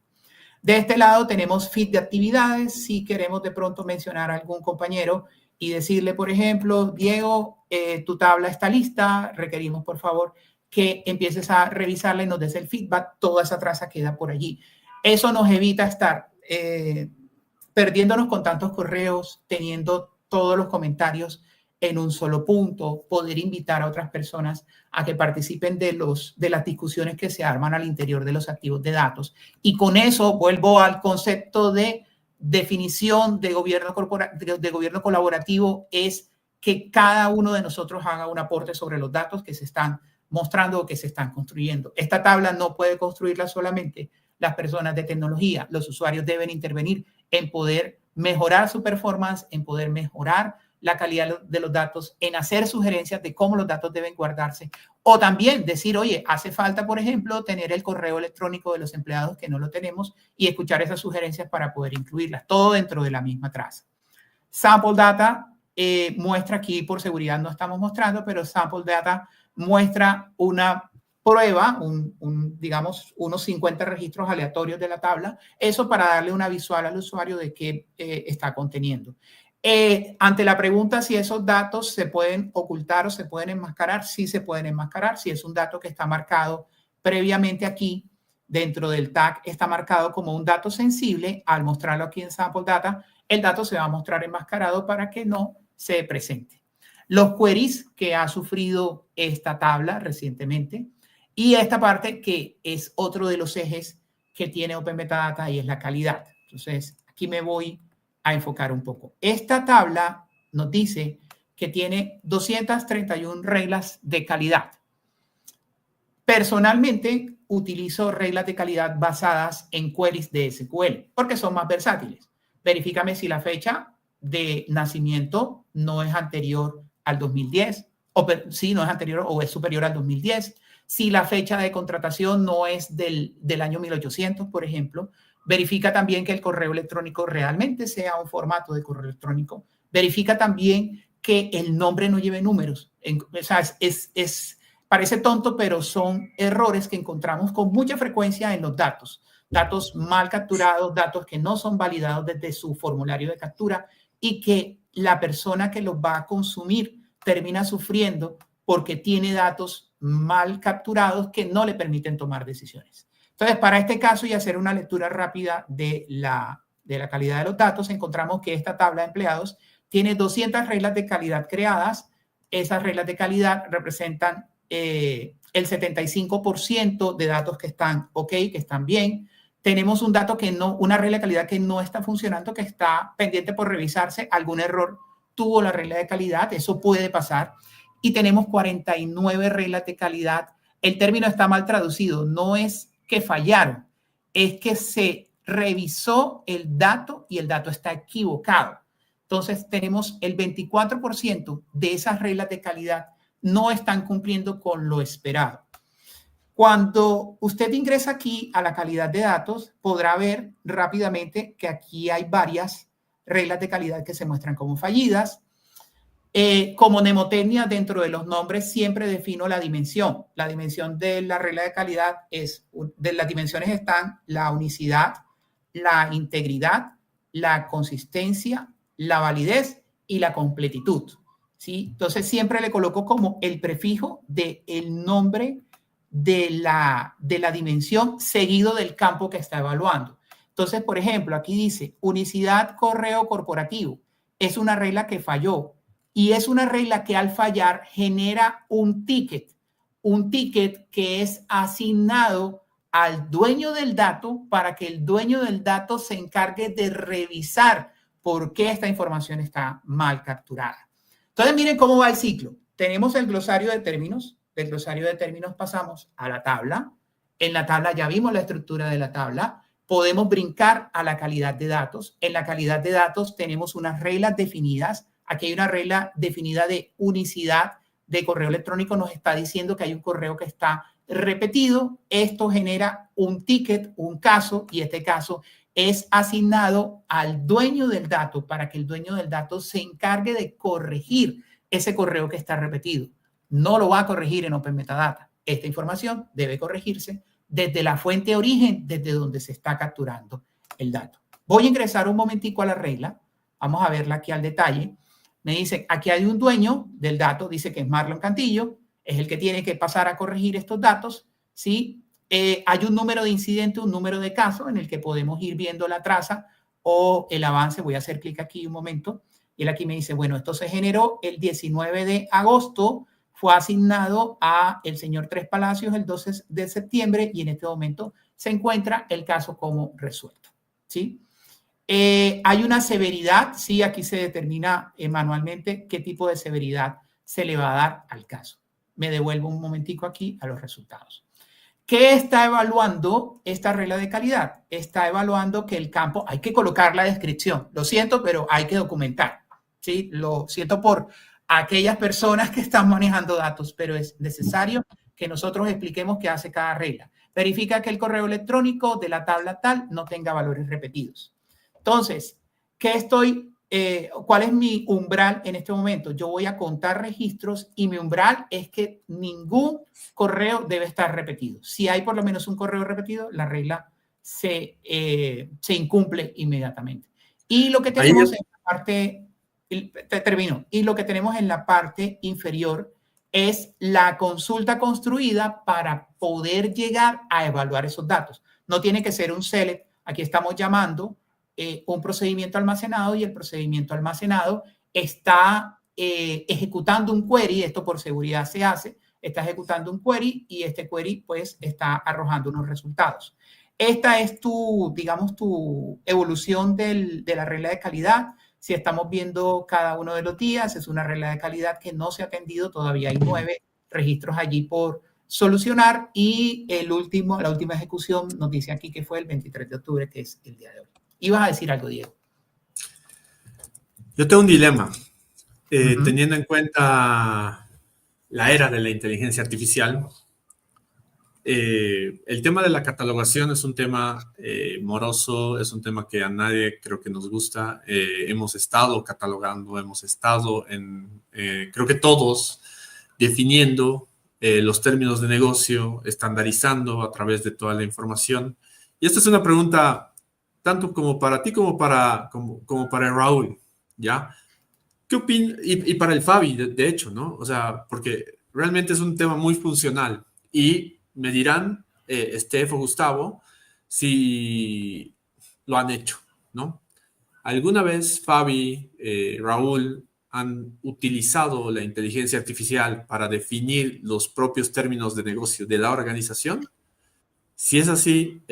De este lado tenemos feed de actividades. Si queremos de pronto mencionar a algún compañero y decirle, por ejemplo, Diego, tu tabla está lista, requerimos por favor que empieces a revisarla y nos des el feedback, toda esa traza queda por allí. Eso nos evita estar perdiéndonos con tantos correos, teniendo todos los comentarios en un solo punto, poder invitar a otras personas a que participen de las discusiones que se arman al interior de los activos de datos. Y con eso vuelvo al concepto de definición de gobierno colaborativo, es que cada uno de nosotros haga un aporte sobre los datos que se están mostrando o que se están construyendo. Esta tabla no puede construirla solamente las personas de tecnología. Los usuarios deben intervenir en poder mejorar su performance, en poder mejorar la calidad de los datos, en hacer sugerencias de cómo los datos deben guardarse, o también decir, oye, hace falta, por ejemplo, tener el correo electrónico de los empleados que no lo tenemos y escuchar esas sugerencias para poder incluirlas, todo dentro de la misma traza. Sample Data muestra aquí, por seguridad no estamos mostrando, pero Sample Data muestra una prueba, digamos, unos 50 registros aleatorios de la tabla, eso para darle una visual al usuario de qué está conteniendo. Ante la pregunta si esos datos se pueden ocultar o se pueden enmascarar, sí se pueden enmascarar. Si es un dato que está marcado previamente aquí, dentro del tag, está marcado como un dato sensible, al mostrarlo aquí en Sample Data, el dato se va a mostrar enmascarado para que no se presente. Los queries que ha sufrido esta tabla recientemente, y esta parte que es otro de los ejes que tiene Open Metadata y es la calidad. Entonces, aquí me voy a enfocar un poco. Esta tabla nos dice que tiene 231 reglas de calidad. Personalmente, utilizo reglas de calidad basadas en queries de SQL porque son más versátiles. Verifícame si la fecha de nacimiento no es anterior al 2010, o si no es anterior o es superior al 2010. Si la fecha de contratación no es del año 1800, por ejemplo, verifica también que el correo electrónico realmente sea un formato de correo electrónico. Verifica también que el nombre no lleve números. O sea, parece tonto, pero son errores que encontramos con mucha frecuencia en los datos. Datos mal capturados, datos que no son validados desde su formulario de captura y que la persona que los va a consumir termina sufriendo porque tiene datos mal capturados que no le permiten tomar decisiones. Entonces, para este caso y hacer una lectura rápida de la calidad de los datos, encontramos que esta tabla de empleados tiene 200 reglas de calidad creadas. Esas reglas de calidad representan el 75% de datos que están ok, que están bien. Tenemos un dato que no, una regla de calidad que no está funcionando, que está pendiente por revisarse. Algún error tuvo la regla de calidad, eso puede pasar. Y tenemos 49 reglas de calidad. El término está mal traducido, no es que fallaron, es que se revisó el dato y el dato está equivocado. Entonces, tenemos el 24% de esas reglas de calidad no están cumpliendo con lo esperado. Cuando usted ingresa aquí a la calidad de datos, podrá ver rápidamente que aquí hay varias reglas de calidad que se muestran como fallidas. Como mnemotecnia, dentro de los nombres siempre defino la dimensión. La dimensión de la regla de calidad es, de las dimensiones están la unicidad, la integridad, la consistencia, la validez y la completitud. ¿Sí? Entonces siempre le coloco como el prefijo del nombre de la dimensión seguido del campo que está evaluando. Entonces, por ejemplo, aquí dice unicidad correo corporativo. Es una regla que falló. Y es una regla que al fallar genera un ticket que es asignado al dueño del dato para que el dueño del dato se encargue de revisar por qué esta información está mal capturada. Entonces, miren cómo va el ciclo. Tenemos el glosario de términos. Del glosario de términos pasamos a la tabla. En la tabla ya vimos la estructura de la tabla. Podemos brincar a la calidad de datos. En la calidad de datos tenemos unas reglas definidas. Aquí hay una regla definida de unicidad de correo electrónico. Nos está diciendo que hay un correo que está repetido. Esto genera un ticket, un caso, y este caso es asignado al dueño del dato para que el dueño del dato se encargue de corregir ese correo que está repetido. No lo va a corregir en Open Metadata. Esta información debe corregirse desde la fuente de origen, desde donde se está capturando el dato. Voy a ingresar un momentico a la regla. Vamos a verla aquí al detalle. Me dice, aquí hay un dueño del dato, dice que es Marlon Cantillo, es el que tiene que pasar a corregir estos datos, ¿sí? Hay un número de incidente, un número de caso en el que podemos ir viendo la traza o el avance. Voy a hacer clic aquí un momento. Y él aquí me dice, bueno, esto se generó el 19 de agosto, fue asignado a el señor Tres Palacios el 12 de septiembre y en este momento se encuentra el caso como resuelto, ¿sí? Hay una severidad, sí, aquí se determina manualmente qué tipo de severidad se le va a dar al caso. Me devuelvo un momentico aquí a los resultados. ¿Qué está evaluando esta regla de calidad? Está evaluando que el campo, hay que colocar la descripción. Lo siento, pero hay que documentar, ¿sí? Lo siento por aquellas personas que están manejando datos, pero es necesario que nosotros expliquemos qué hace cada regla. Verifica que el correo electrónico de la tabla tal no tenga valores repetidos. Entonces, ¿cuál es mi umbral en este momento? Yo voy a contar registros y mi umbral es que ningún correo debe estar repetido. Si hay por lo menos un correo repetido, la regla se incumple inmediatamente. Y lo que tenemos en la parte, termino, y lo que tenemos en la parte inferior es la consulta construida para poder llegar a evaluar esos datos. No tiene que ser un select. Aquí estamos llamando un procedimiento almacenado y el procedimiento almacenado está ejecutando un query. Esto por seguridad se hace. Está ejecutando un query y este query pues está arrojando unos resultados. Esta es digamos, tu evolución de la regla de calidad. Si estamos viendo cada uno de los días, es una regla de calidad que no se ha atendido. Todavía hay 9 registros allí por solucionar y la última ejecución nos dice aquí que fue el 23 de octubre, que es el día de hoy. ¿Ibas a decir algo, Diego? Yo tengo un dilema. Teniendo en cuenta la era de la inteligencia artificial, el tema de la catalogación es un tema moroso, es un tema que a nadie creo que nos gusta. Hemos estado catalogando, hemos estado creo que todos, definiendo los términos de negocio, estandarizando a través de toda la información. Y esta es una pregunta tanto como para ti como para Raúl, ¿ya? ¿Qué opinas? Y para el Fabi, de hecho, ¿no? O sea, porque realmente es un tema muy funcional y me dirán, Steph o Gustavo, si lo han hecho, ¿no? ¿Alguna vez Fabi, Raúl, han utilizado la inteligencia artificial para definir los propios términos de negocio de la organización? Si es así,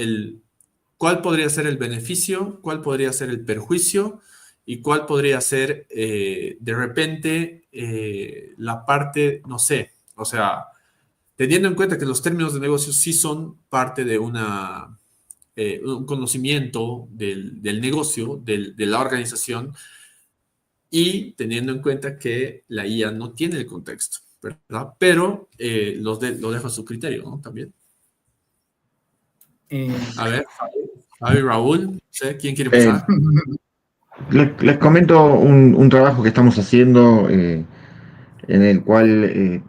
¿cuál podría ser el beneficio? ¿Cuál podría ser el perjuicio? ¿Y cuál podría ser, de repente, la parte, no sé, o sea, teniendo en cuenta que los términos de negocio sí son parte de un conocimiento del negocio, de la organización, y teniendo en cuenta que la IA no tiene el contexto, ¿verdad? Pero lo dejo a su criterio, ¿no? También. A ver, Fabi, Raúl, no sé, ¿quién quiere empezar? Les comento un trabajo que estamos haciendo en el cual,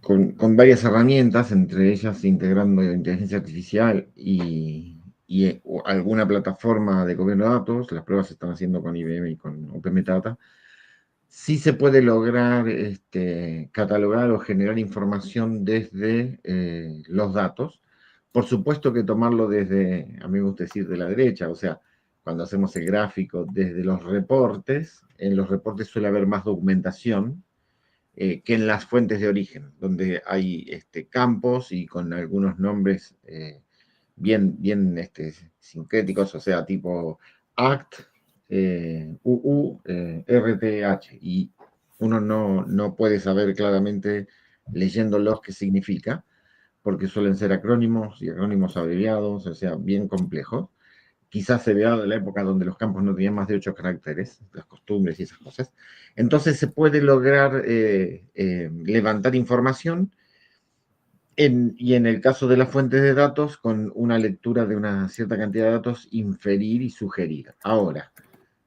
con varias herramientas, entre ellas integrando inteligencia artificial y alguna plataforma de gobierno de datos, las pruebas se están haciendo con IBM y con OpenMetadata, sí se puede lograr catalogar o generar información desde los datos. Por supuesto que tomarlo desde, a mí me gusta decir, de la derecha, o sea, cuando hacemos el gráfico desde los reportes, en los reportes suele haber más documentación que en las fuentes de origen, donde hay campos y con algunos nombres bien sincréticos, o sea, tipo ACT, RTH, y uno no puede saber claramente leyéndolos qué significa, porque suelen ser acrónimos y acrónimos abreviados, o sea, bien complejos. Quizás se vea de la época donde los campos no tenían más de 8 caracteres, las costumbres y esas cosas. Entonces se puede lograr levantar información y en el caso de las fuentes de datos, con una lectura de una cierta cantidad de datos, inferir y sugerir. Ahora,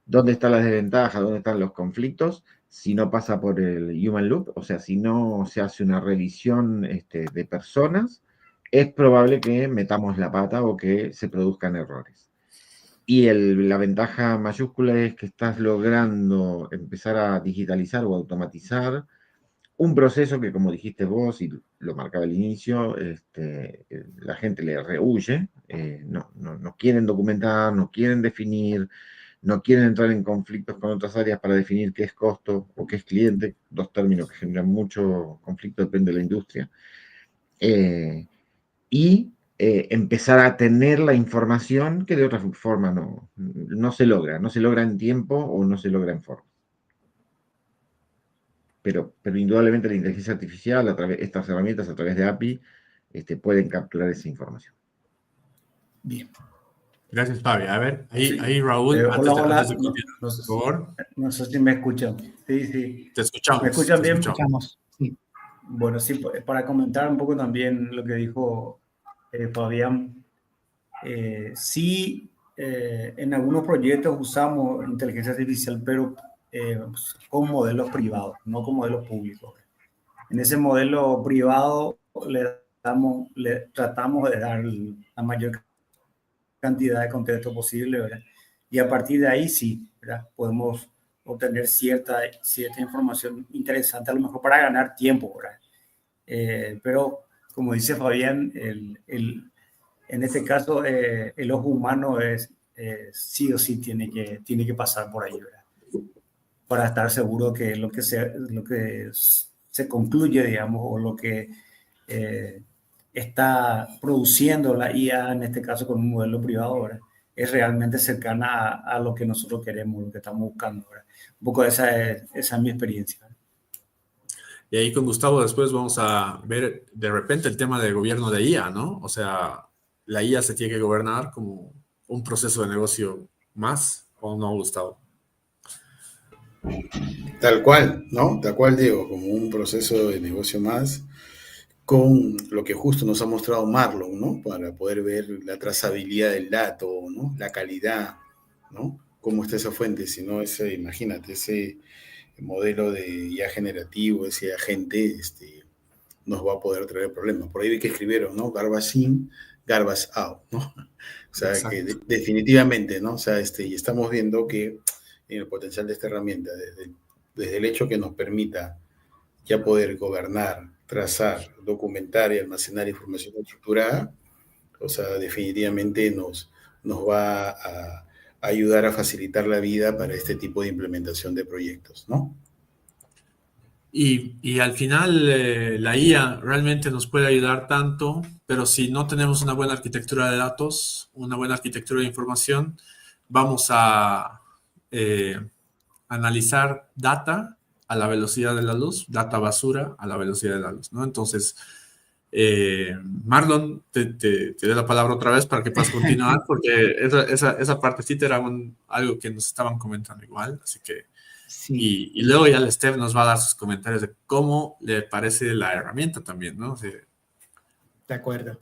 ¿dónde está la desventaja? ¿Dónde están los conflictos? Si no pasa por el human loop, o sea, si no se hace una revisión de personas, es probable que metamos la pata o que se produzcan errores. Y la ventaja mayúscula es que estás logrando empezar a digitalizar o automatizar un proceso que, como dijiste vos y lo marcaba al inicio, la gente le rehuye, no quieren documentar, no quieren definir, no quieren entrar en conflictos con otras áreas para definir qué es costo o qué es cliente, dos términos que generan mucho conflicto, depende de la industria. Empezar a tener la información que de otra forma no se logra en tiempo o no se logra en forma. Pero indudablemente la inteligencia artificial, estas herramientas a través de API, pueden capturar esa información. Bien. Gracias, Fabi. A ver, ahí Raúl, hola, antes de continuar, por favor. No sé si me escuchan. Sí. Te escuchamos. ¿Me escuchan bien? Escuchamos. Sí. Bueno, sí, para comentar un poco también lo que dijo Fabián. Sí, en algunos proyectos usamos inteligencia artificial, pero con modelos privados, no con modelos públicos. En ese modelo privado le tratamos de dar la mayor cantidad de contexto posible, ¿verdad? Y a partir de ahí sí, ¿verdad? Podemos obtener cierta información interesante, a lo mejor para ganar tiempo, ¿verdad? Pero como dice Fabián, en este caso el ojo humano sí o sí tiene que pasar por ahí, ¿verdad? Para estar seguro que lo que se concluye, digamos, o lo que está produciendo la IA, en este caso con un modelo privado, ¿verdad? Es realmente cercana a lo que nosotros queremos, lo que estamos buscando, ¿verdad? Un poco esa es mi experiencia, ¿verdad? Y ahí con Gustavo después vamos a ver de repente el tema del gobierno de IA, ¿no? O sea, la IA se tiene que gobernar como un proceso de negocio más, ¿o no, Gustavo? Tal cual, ¿no? Tal cual, Diego, como un proceso de negocio más, con lo que justo nos ha mostrado Marlon, ¿no? Para poder ver la trazabilidad del dato, ¿no? La calidad, ¿no? Cómo está esa fuente, si no, imagínate, ese modelo de IA generativo, ese agente, nos va a poder traer problemas. Por ahí vi que escribieron, ¿no? Garbage in, garbage out, ¿no? O sea, Exacto. que definitivamente, ¿no? O sea, y estamos viendo que en el potencial de esta herramienta, desde el hecho que nos permita ya poder gobernar, trazar, documentar y almacenar información estructurada, o sea, definitivamente nos va a ayudar a facilitar la vida para este tipo de implementación de proyectos, ¿no? Y al final la IA realmente nos puede ayudar tanto, pero si no tenemos una buena arquitectura de datos, una buena arquitectura de información, vamos a analizar data a la velocidad de la luz, data basura a la velocidad de la luz, ¿no? Entonces, Marlon, te doy la palabra otra vez para que puedas continuar, porque esa partecita era algo que nos estaban comentando igual, así que... Sí. Y luego ya el Steph nos va a dar sus comentarios de cómo le parece la herramienta también, ¿no? Sí. De acuerdo.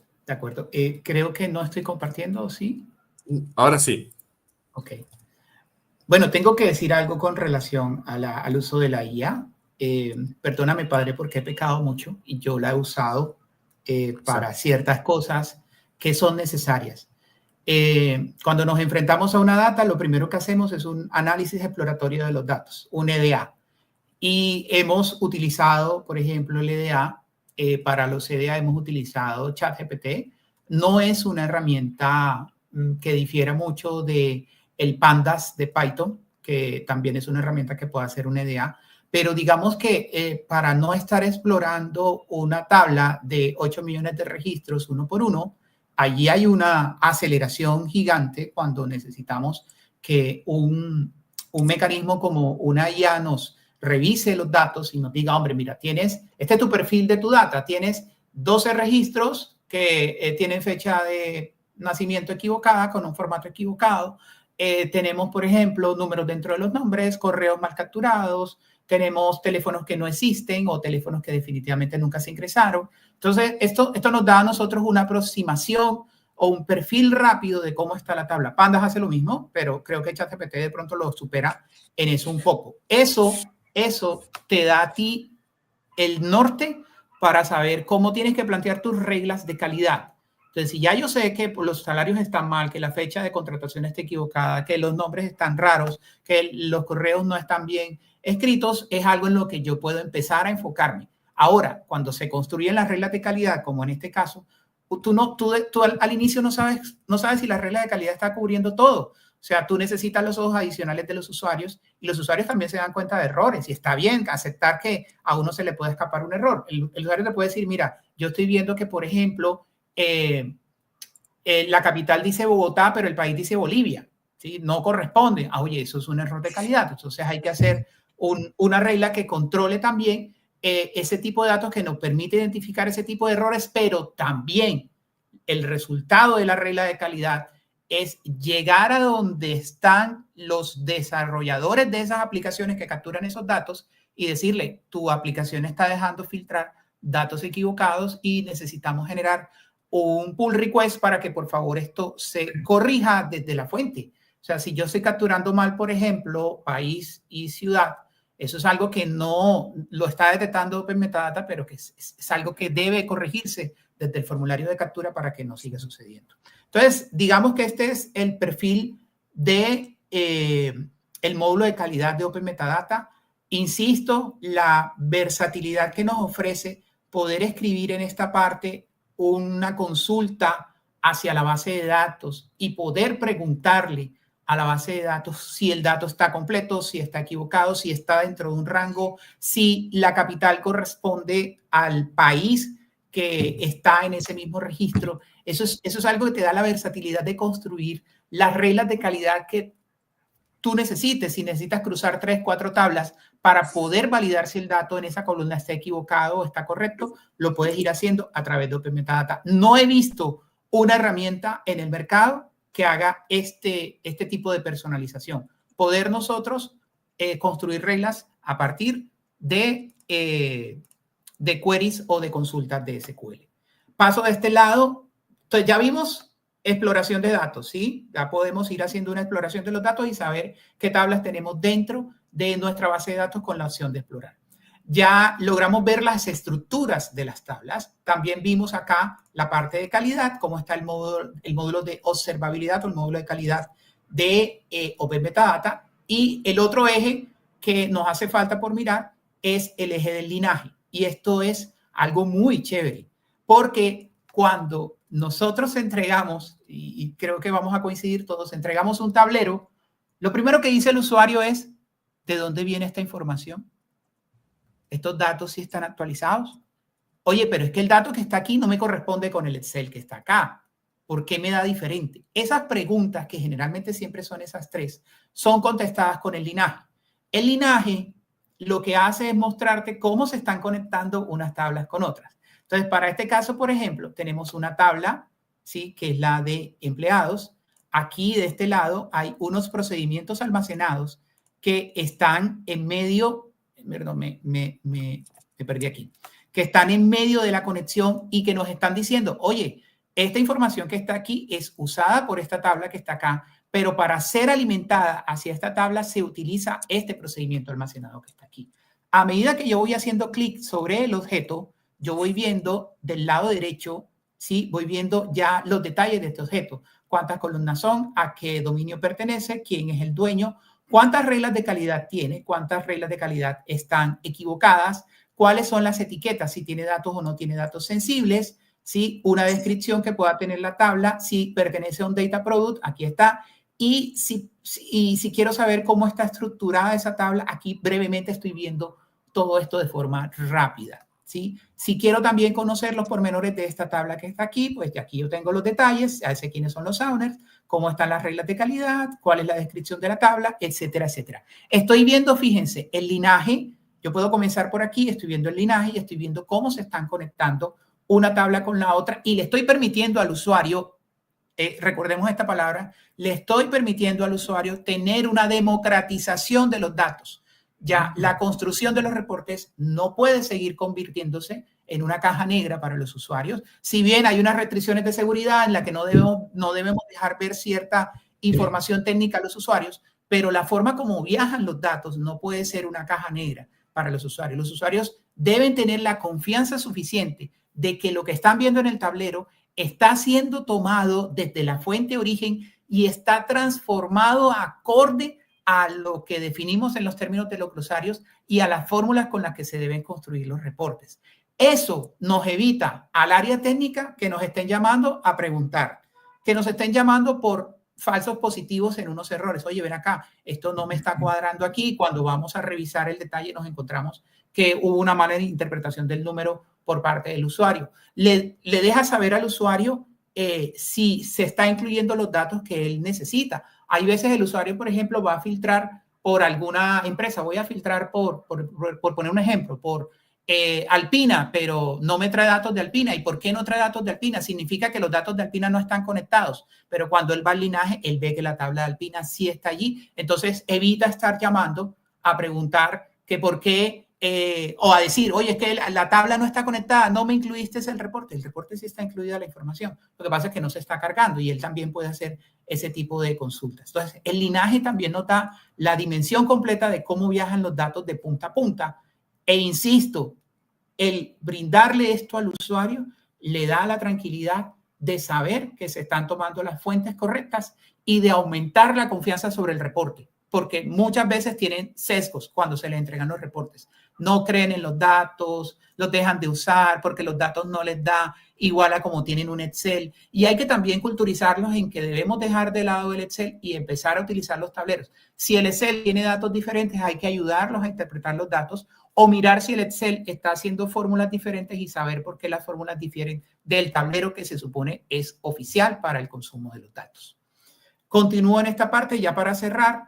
Creo que no estoy compartiendo, ¿sí? Ahora sí. Ok. Bueno, tengo que decir algo con relación al uso de la IA. Perdóname, padre, porque he pecado mucho y yo la he usado para ciertas cosas que son necesarias. Cuando nos enfrentamos a una data, lo primero que hacemos es un análisis exploratorio de los datos, un EDA. Y hemos utilizado, por ejemplo, el EDA. Para los EDA hemos utilizado ChatGPT. No es una herramienta que difiera mucho de el Pandas de Python, que también es una herramienta que puede hacer un EDA. Pero digamos que para no estar explorando una tabla de 8 millones de registros uno por uno, allí hay una aceleración gigante cuando necesitamos que un mecanismo como una IA nos revise los datos y nos diga, hombre, mira, este es tu perfil de tu data, tienes 12 registros que tienen fecha de nacimiento equivocada, con un formato equivocado. Tenemos, por ejemplo, números dentro de los nombres, correos mal capturados, tenemos teléfonos que no existen o teléfonos que definitivamente nunca se ingresaron. Entonces, esto nos da a nosotros una aproximación o un perfil rápido de cómo está la tabla. Pandas hace lo mismo, pero creo que ChatGPT de pronto lo supera en eso un poco. Eso te da a ti el norte para saber cómo tienes que plantear tus reglas de calidad. Entonces, si ya yo sé que los salarios están mal, que la fecha de contratación está equivocada, que los nombres están raros, que los correos no están bien escritos, es algo en lo que yo puedo empezar a enfocarme. Ahora, cuando se construyen las reglas de calidad, como en este caso, tú al inicio no sabes si la regla de calidad está cubriendo todo. O sea, tú necesitas los ojos adicionales de los usuarios y los usuarios también se dan cuenta de errores y está bien aceptar que a uno se le puede escapar un error. El usuario te puede decir, mira, yo estoy viendo que, por ejemplo, la capital dice Bogotá, pero el país dice Bolivia, ¿sí? No corresponde. Oye, eso es un error de calidad. Entonces hay que hacer una regla que controle también ese tipo de datos que nos permite identificar ese tipo de errores, pero también el resultado de la regla de calidad es llegar a donde están los desarrolladores de esas aplicaciones que capturan esos datos y decirle, tu aplicación está dejando filtrar datos equivocados y necesitamos generar un pull request para que por favor esto se corrija desde la fuente. O sea, si yo estoy capturando mal, por ejemplo, país y ciudad, eso es algo que no lo está detectando Open Metadata, pero que es algo que debe corregirse desde el formulario de captura para que no siga sucediendo. Entonces, digamos que este es el perfil de el módulo de calidad de Open Metadata. Insisto, la versatilidad que nos ofrece poder escribir en esta parte una consulta hacia la base de datos y poder preguntarle a la base de datos si el dato está completo, si está equivocado, si está dentro de un rango, si la capital corresponde al país que está en ese mismo registro. Eso es algo que te da la versatilidad de construir las reglas de calidad que tú necesites. Si necesitas cruzar 3, 4 tablas para poder validar si el dato en esa columna está equivocado o está correcto, lo puedes ir haciendo a través de Open Metadata. No he visto una herramienta en el mercado que haga este tipo de personalización. Poder nosotros construir reglas a partir de queries o de consultas de SQL. Paso de este lado. Entonces ya vimos exploración de datos, ¿sí? Ya podemos ir haciendo una exploración de los datos y saber qué tablas tenemos dentro de nuestra base de datos con la opción de explorar. Ya logramos ver las estructuras de las tablas. También vimos acá la parte de calidad, cómo está el módulo de observabilidad o el módulo de calidad de Open Metadata. Y el otro eje que nos hace falta por mirar es el eje del linaje. Y esto es algo muy chévere, porque cuando nosotros entregamos, y creo que vamos a coincidir todos, entregamos un tablero, lo primero que dice el usuario es, ¿de dónde viene esta información? ¿Estos datos sí están actualizados? Oye, pero es que el dato que está aquí no me corresponde con el Excel que está acá. ¿Por qué me da diferente? Esas preguntas, que generalmente siempre son esas 3, son contestadas con el linaje. El linaje lo que hace es mostrarte cómo se están conectando unas tablas con otras. Entonces, para este caso, por ejemplo, tenemos una tabla, ¿sí?, que es la de empleados. Aquí, de este lado, hay unos procedimientos almacenados que están en medio, perdón, me perdí aquí, que están en medio de la conexión y que nos están diciendo, oye, esta información que está aquí es usada por esta tabla que está acá, pero para ser alimentada hacia esta tabla se utiliza este procedimiento almacenado que está aquí. A medida que yo voy haciendo clic sobre el objeto, yo voy viendo del lado derecho, ¿sí?, voy viendo ya los detalles de este objeto. Cuántas columnas son, a qué dominio pertenece, quién es el dueño, cuántas reglas de calidad tiene, cuántas reglas de calidad están equivocadas, cuáles son las etiquetas, si tiene datos o no tiene datos sensibles, ¿sí?, una descripción que pueda tener la tabla, si pertenece a un data product, aquí está, y si quiero saber cómo está estructurada esa tabla, aquí brevemente estoy viendo todo esto de forma rápida, ¿sí? Si quiero también conocer los pormenores de esta tabla que está aquí, pues aquí yo tengo los detalles, ya sé quiénes son los owners, cómo están las reglas de calidad, cuál es la descripción de la tabla, etcétera, etcétera. Estoy viendo, fíjense, el linaje. Yo puedo comenzar por aquí, estoy viendo el linaje y estoy viendo cómo se están conectando una tabla con la otra y le estoy permitiendo al usuario, recordemos esta palabra, le estoy permitiendo al usuario tener una democratización de los datos. Ya la construcción de los reportes no puede seguir convirtiéndose en una caja negra para los usuarios. Si bien hay unas restricciones de seguridad en las que no debemos dejar ver cierta información técnica a los usuarios, pero la forma como viajan los datos no puede ser una caja negra para los usuarios. Los usuarios deben tener la confianza suficiente de que lo que están viendo en el tablero está siendo tomado desde la fuente origen y está transformado acorde a lo que definimos en los términos de los glosarios y a las fórmulas con las que se deben construir los reportes. Eso nos evita al área técnica que nos estén llamando a preguntar, que nos estén llamando por falsos positivos en unos errores. Oye, ven acá, esto no me está cuadrando aquí. Cuando vamos a revisar el detalle nos encontramos que hubo una mala interpretación del número por parte del usuario. Le deja saber al usuario si se está incluyendo los datos que él necesita. Hay veces el usuario, por ejemplo, va a filtrar por alguna empresa. Voy a filtrar por poner un ejemplo, por Alpina, pero no me trae datos de Alpina. ¿Y por qué no trae datos de Alpina? Significa que los datos de Alpina no están conectados, pero cuando él va al linaje, él ve que la tabla de Alpina sí está allí. Entonces evita estar llamando a preguntar que por qué, o a decir, oye, es que la tabla no está conectada, no me incluiste el reporte sí está incluida la información. Lo que pasa es que no se está cargando y él también puede hacer ese tipo de consultas. Entonces, el linaje también nos da la dimensión completa de cómo viajan los datos de punta a punta. E insisto, el brindarle esto al usuario le da la tranquilidad de saber que se están tomando las fuentes correctas y de aumentar la confianza sobre el reporte, porque muchas veces tienen sesgos cuando se les entregan los reportes. No creen en los datos, los dejan de usar porque los datos no les da igual a como tienen un Excel. Y hay que también culturizarlos en que debemos dejar de lado el Excel y empezar a utilizar los tableros. Si el Excel tiene datos diferentes, hay que ayudarlos a interpretar los datos o mirar si el Excel está haciendo fórmulas diferentes y saber por qué las fórmulas difieren del tablero que se supone es oficial para el consumo de los datos. Continúo en esta parte ya para cerrar.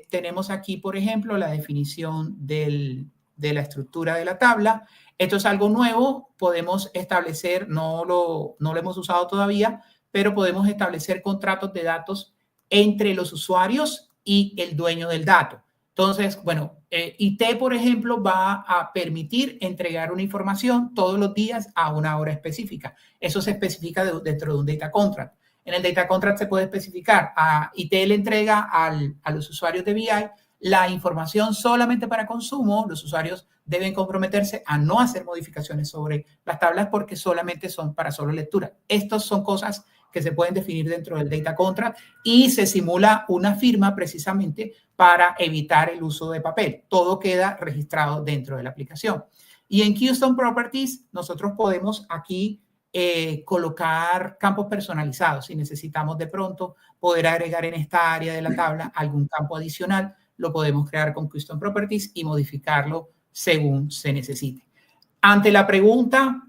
Tenemos aquí, por ejemplo, la definición de la estructura de la tabla. Esto es algo nuevo. Podemos establecer, no lo hemos usado todavía, pero podemos establecer contratos de datos entre los usuarios y el dueño del dato. Entonces, bueno, IT, por ejemplo, va a permitir entregar una información todos los días a una hora específica. Eso se especifica dentro de un data contract. En el data contract se puede especificar, IT le entrega a los usuarios de BI la información solamente para consumo. Los usuarios deben comprometerse a no hacer modificaciones sobre las tablas porque solamente son para solo lectura. Estas son cosas que se pueden definir dentro del data contract y se simula una firma precisamente para evitar el uso de papel. Todo queda registrado dentro de la aplicación. Y en Custom Properties nosotros podemos aquí colocar campos personalizados. Si necesitamos de pronto poder agregar en esta área de la tabla algún campo adicional, lo podemos crear con Custom Properties y modificarlo según se necesite. Ante la pregunta,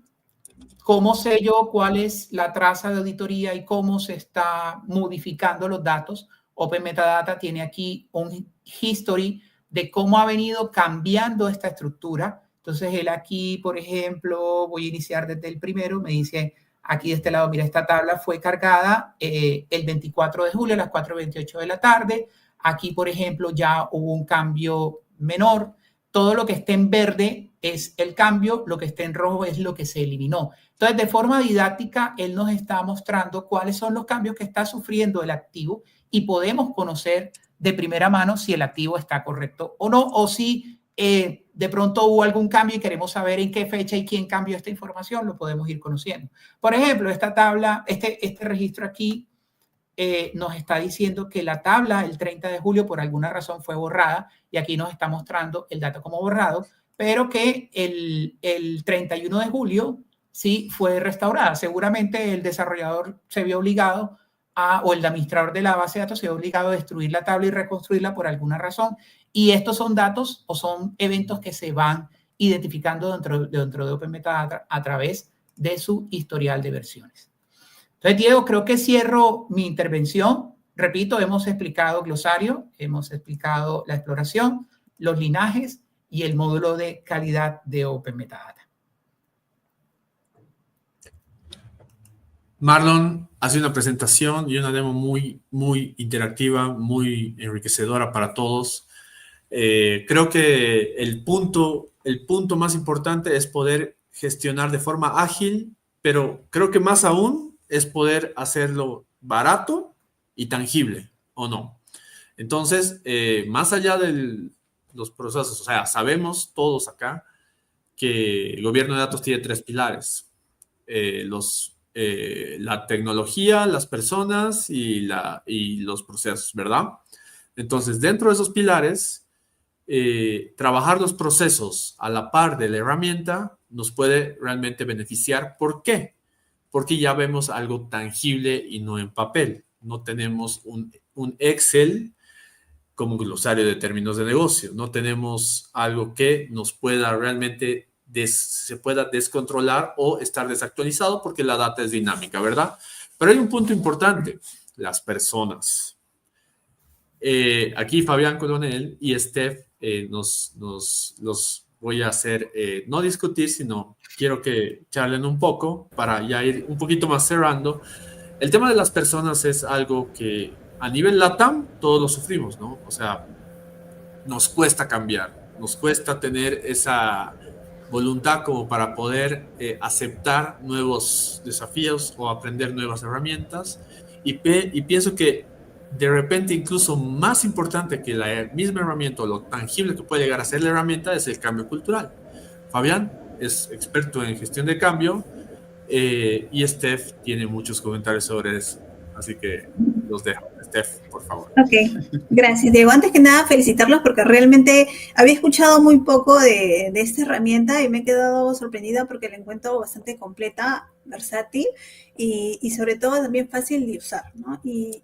¿cómo sé yo cuál es la traza de auditoría y cómo se está modificando los datos? Open Metadata tiene aquí un history de cómo ha venido cambiando esta estructura. Entonces, él aquí, por ejemplo, voy a iniciar desde el primero, me dice aquí de este lado, mira, esta tabla fue cargada el 24 de julio a las 4:28 de la tarde. Aquí, por ejemplo, ya hubo un cambio menor. Todo lo que esté en verde es el cambio, lo que esté en rojo es lo que se eliminó. Entonces, de forma didáctica, él nos está mostrando cuáles son los cambios que está sufriendo el activo y podemos conocer de primera mano si el activo está correcto o no, o si de pronto hubo algún cambio y queremos saber en qué fecha y quién cambió esta información, lo podemos ir conociendo. Por ejemplo, esta tabla, este registro aquí nos está diciendo que la tabla el 30 de julio por alguna razón fue borrada y aquí nos está mostrando el dato como borrado, pero que el 31 de julio sí fue restaurada. Seguramente el desarrollador se vio obligado o el administrador de la base de datos se vio obligado a destruir la tabla y reconstruirla por alguna razón. Y estos son datos o son eventos que se van identificando dentro de Open Metadata a través de su historial de versiones. Entonces, Diego, creo que cierro mi intervención. Repito, hemos explicado glosario, hemos explicado la exploración, los linajes y el módulo de calidad de Open Metadata. Marlon hace una presentación y una demo muy, muy interactiva, muy enriquecedora para todos. Creo que el punto más importante es poder gestionar de forma ágil, pero creo que más aún es poder hacerlo barato y tangible, ¿o no? Entonces, más allá de los procesos, o sea, sabemos todos acá que el gobierno de datos tiene 3 pilares. La tecnología, las personas y los procesos, ¿verdad? Entonces, dentro de esos pilares, trabajar los procesos a la par de la herramienta nos puede realmente beneficiar. ¿Por qué? Porque ya vemos algo tangible y no en papel. No tenemos un Excel como glosario de términos de negocio. No tenemos algo que nos pueda realmente se pueda descontrolar o estar desactualizado porque la data es dinámica, ¿verdad? Pero hay un punto importante, las personas. Aquí Fabián Coronel y Steph nos voy a hacer, no discutir, sino quiero que charlen un poco para ya ir un poquito más cerrando. El tema de las personas es algo que a nivel LATAM todos lo sufrimos, ¿no? O sea, nos cuesta cambiar, nos cuesta tener esa voluntad como para poder aceptar nuevos desafíos o aprender nuevas herramientas. Y pienso que de repente incluso más importante que la misma herramienta o lo tangible que puede llegar a ser la herramienta es el cambio cultural. Fabián es experto en gestión de cambio y Steph tiene muchos comentarios sobre eso. Así que los dejo. Steph, por favor. Ok, gracias, Diego. Antes que nada, felicitarlos porque realmente había escuchado muy poco de esta herramienta y me he quedado sorprendida porque la encuentro bastante completa, versátil y sobre todo también fácil de usar, ¿no? Y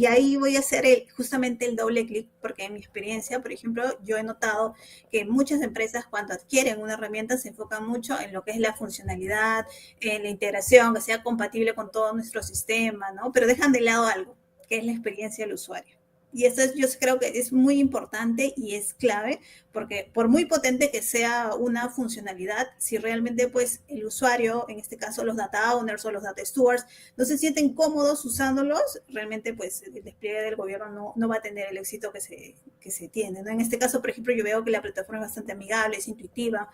ahí voy a hacer justamente el doble clic porque en mi experiencia, por ejemplo, yo he notado que muchas empresas cuando adquieren una herramienta se enfocan mucho en lo que es la funcionalidad, en la integración, que sea compatible con todo nuestro sistema, ¿no? Pero dejan de lado algo, que es la experiencia del usuario. Y eso yo creo que es muy importante y es clave, porque por muy potente que sea una funcionalidad, si realmente pues el usuario, en este caso los data owners o los data stewards, no se sienten cómodos usándolos, realmente pues el despliegue del gobierno no va a tener el éxito que se tiene, ¿no? En este caso, por ejemplo, yo veo que la plataforma es bastante amigable, es intuitiva.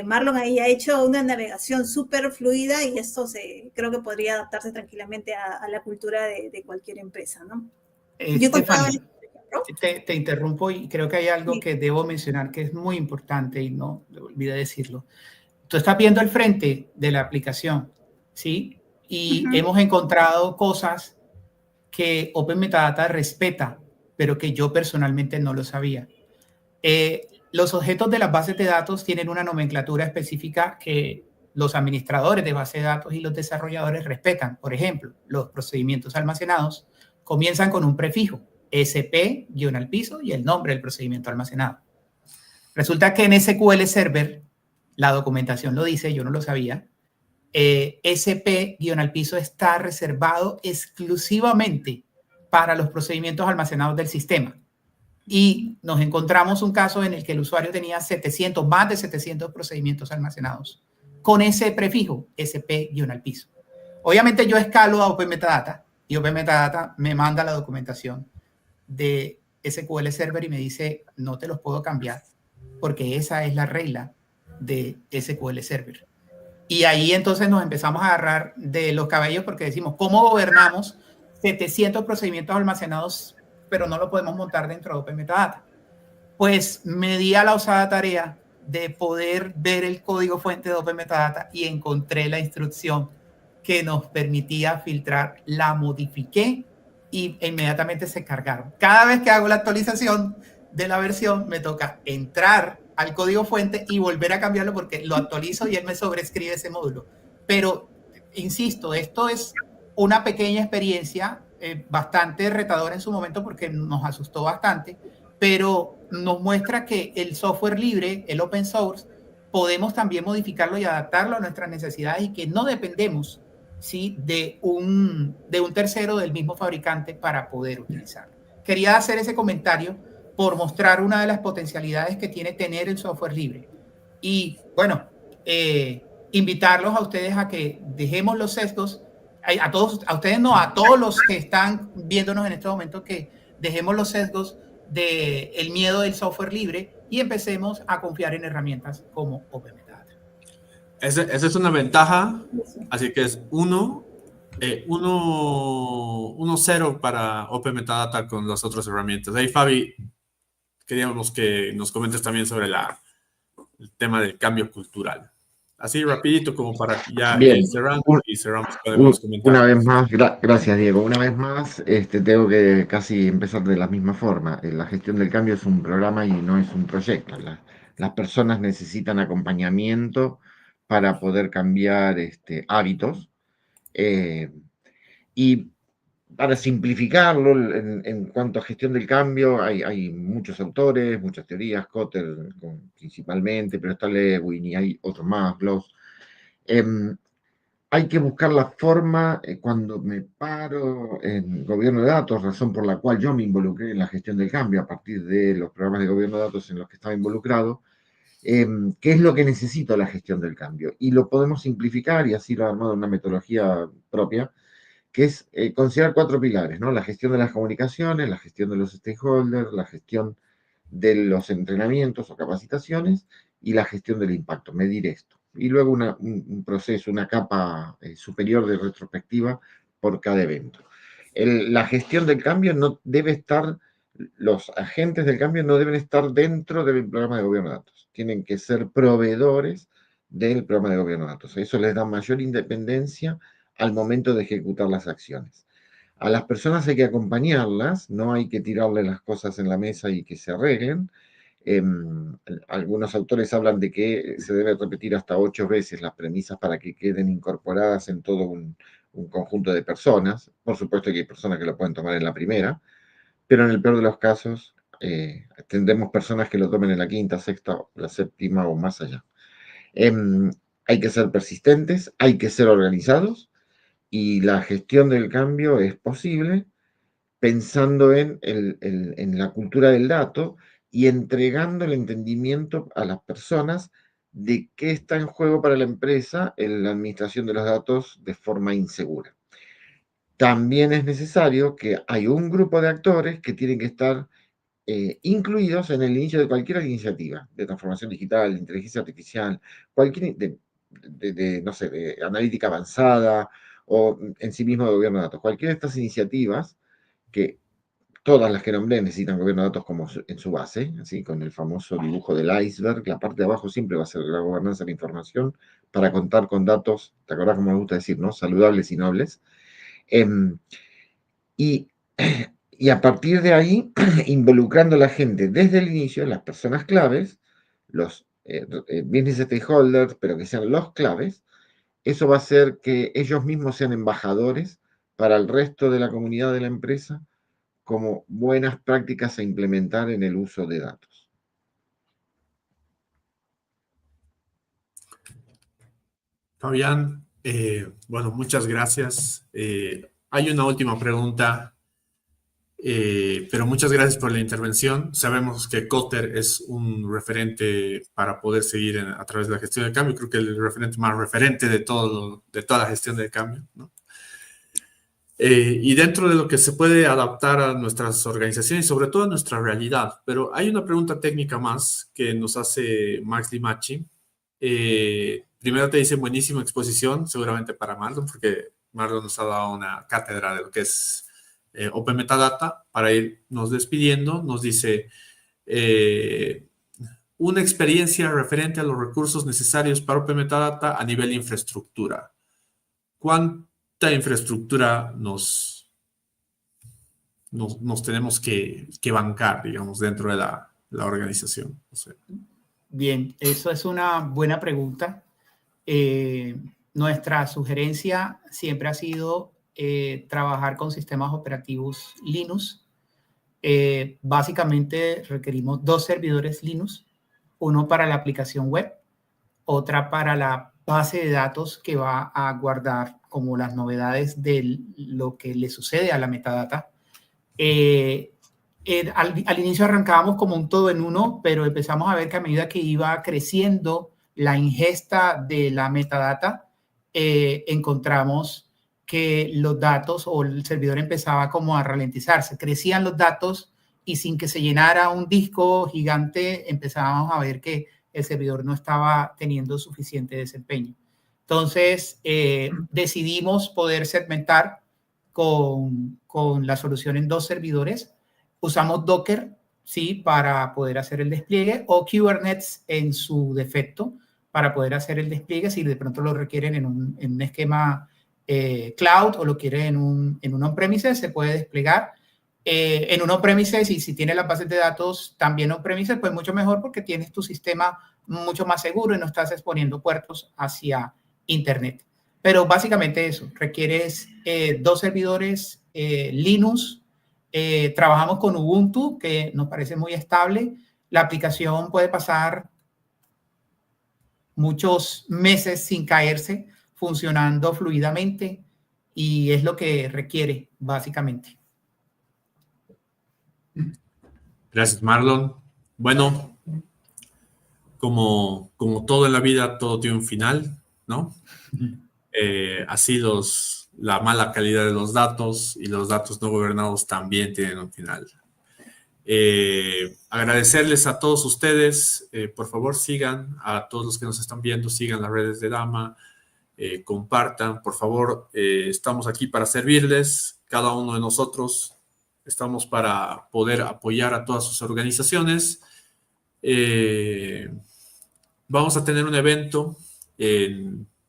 Marlon ahí ha hecho una navegación súper fluida y esto creo que podría adaptarse tranquilamente a la cultura de cualquier empresa, ¿no? Stephanie, te interrumpo y creo que hay algo que debo mencionar que es muy importante y no olvidé decirlo. Tú estás viendo el frente de la aplicación, ¿sí? Y hemos encontrado cosas que Open Metadata respeta, pero que yo personalmente no lo sabía. Los objetos de las bases de datos tienen una nomenclatura específica que los administradores de bases de datos y los desarrolladores respetan. Por ejemplo, los procedimientos almacenados comienzan con un prefijo, SP, guión al piso y el nombre del procedimiento almacenado. Resulta que en SQL Server, la documentación lo dice, yo no lo sabía, SP, guión al piso está reservado exclusivamente para los procedimientos almacenados del sistema. Y nos encontramos un caso en el que el usuario tenía más de 700 procedimientos almacenados con ese prefijo, SP, guión al piso. Obviamente yo escalo a Open Metadata y Open Metadata me manda la documentación de SQL Server y me dice, no te los puedo cambiar porque esa es la regla de SQL Server. Y ahí entonces nos empezamos a agarrar de los cabellos porque decimos, ¿cómo gobernamos 700 procedimientos almacenados pero no lo podemos montar dentro de Open Metadata? Pues me di a la osada tarea de poder ver el código fuente de Open Metadata y encontré la instrucción que nos permitía filtrar, la modifiqué y inmediatamente se cargaron. Cada vez que hago la actualización de la versión, me toca entrar al código fuente y volver a cambiarlo porque lo actualizo y él me sobrescribe ese módulo. Pero, insisto, esto es una pequeña experiencia bastante retadora en su momento porque nos asustó bastante, pero nos muestra que el software libre, el open source, podemos también modificarlo y adaptarlo a nuestras necesidades y que no dependemos, ¿sí?, de un tercero del mismo fabricante para poder utilizarlo. Quería hacer ese comentario por mostrar una de las potencialidades que tiene tener el software libre. Y bueno, invitarlos a ustedes a que dejemos los sesgos, a ustedes no, a todos los que están viéndonos en este momento, que dejemos los sesgos del miedo del software libre y empecemos a confiar en herramientas como Open Metadata. Esa es una ventaja, así que es 1-0 para Open Metadata con las otras herramientas. Ahí, Fabi, queríamos que nos comentes también sobre el tema del cambio cultural. Así rapidito como para ya ir cerrando y cerramos con los comentarios. Una vez más, gracias Diego, una vez más tengo que casi empezar de la misma forma. La gestión del cambio es un programa y no es un proyecto. Las personas necesitan acompañamiento para poder cambiar hábitos y para simplificarlo, en cuanto a gestión del cambio, hay muchos autores, muchas teorías, Kotter principalmente, pero está Lewin y hay otros más, Gloss. Hay que buscar la forma, cuando me paro en gobierno de datos, razón por la cual yo me involucré en la gestión del cambio a partir de los programas de gobierno de datos en los que estaba involucrado, ¿Qué es lo que necesita la gestión del cambio? Y lo podemos simplificar, y así lo ha armado una metodología propia, que es considerar 4 pilares, ¿no? La gestión de las comunicaciones, la gestión de los stakeholders, la gestión de los entrenamientos o capacitaciones y la gestión del impacto, medir esto. Y luego un proceso, una capa superior de retrospectiva por cada evento. La gestión del cambio no debe estar, los agentes del cambio no deben estar dentro del programa de gobierno de datos, tienen que ser proveedores del programa de gobierno de datos. Eso les da mayor independencia al momento de ejecutar las acciones. A las personas hay que acompañarlas, no hay que tirarle las cosas en la mesa y que se arreglen. Algunos autores hablan de que se debe repetir hasta 8 veces las premisas para que queden incorporadas en todo un conjunto de personas. Por supuesto que hay personas que lo pueden tomar en la primera, pero en el peor de los casos tendremos personas que lo tomen en la quinta, sexta, la séptima o más allá. Hay que ser persistentes, hay que ser organizados, y la gestión del cambio es posible pensando en la cultura del dato y entregando el entendimiento a las personas de qué está en juego para la empresa en la administración de los datos de forma insegura. También es necesario que hay un grupo de actores que tienen que estar incluidos en el inicio de cualquier iniciativa de transformación digital, de inteligencia artificial, cualquier, no sé, de analítica avanzada o en sí mismo de gobierno de datos. Cualquiera de estas iniciativas, que todas las que nombré necesitan gobierno de datos como en su base, así con el famoso dibujo del iceberg, la parte de abajo siempre va a ser la gobernanza de la información para contar con datos, ¿te acordás cómo me gusta decir, no? Saludables y nobles. Y a partir de ahí, involucrando a la gente desde el inicio, las personas claves, los business stakeholders, pero que sean los claves, eso va a hacer que ellos mismos sean embajadores para el resto de la comunidad de la empresa como buenas prácticas a implementar en el uso de datos. Fabián, bueno, muchas gracias. Hay una última pregunta, pero muchas gracias por la intervención. Sabemos que Kotter es un referente para poder seguir a través de la gestión del cambio. Creo que el referente más referente de toda la gestión del cambio, ¿no? Y dentro de lo que se puede adaptar a nuestras organizaciones, sobre todo a nuestra realidad. Pero hay una pregunta técnica más que nos hace Max Limachi. Primero te dice buenísima exposición, seguramente para Marlon, porque Marlon nos ha dado una cátedra de lo que es Open Metadata. Para irnos despidiendo, nos dice una experiencia referente a los recursos necesarios para Open Metadata a nivel de infraestructura. ¿Cuánta infraestructura nos tenemos que bancar, digamos, dentro de la organización? O sea. Bien, eso es una buena pregunta. Nuestra sugerencia siempre ha sido trabajar con sistemas operativos Linux. Básicamente requerimos 2 servidores Linux, uno para la aplicación web, otra para la base de datos que va a guardar como las novedades de lo que le sucede a la metadata. Al inicio arrancábamos como un todo en uno, pero empezamos a ver que a medida que iba creciendo la ingesta de la metadata, encontramos que los datos o el servidor empezaba como a ralentizarse. Crecían los datos y sin que se llenara un disco gigante, empezábamos a ver que el servidor no estaba teniendo suficiente desempeño. Entonces, decidimos poder segmentar con la solución en 2 servidores. Usamos Docker, sí, para poder hacer el despliegue, o Kubernetes en su defecto para poder hacer el despliegue si de pronto lo requieren en un esquema cloud o lo quieren en un on-premises, se puede desplegar. En un on-premises, y si tienes las bases de datos también on-premises, pues mucho mejor porque tienes tu sistema mucho más seguro y no estás exponiendo puertos hacia Internet. Pero básicamente eso, requieres 2 servidores Linux. Trabajamos con Ubuntu, que nos parece muy estable. La aplicación puede pasar muchos meses sin caerse, funcionando fluidamente, y es lo que requiere, básicamente. Gracias, Marlon. Bueno, como todo en la vida, todo tiene un final, ¿no? Así la mala calidad de los datos y los datos no gobernados también tienen un final. Agradecerles a todos ustedes, por favor sigan, a todos los que nos están viendo, sigan las redes de Dama, compartan, por favor, estamos aquí para servirles, cada uno de nosotros estamos para poder apoyar a todas sus organizaciones. Vamos a tener un evento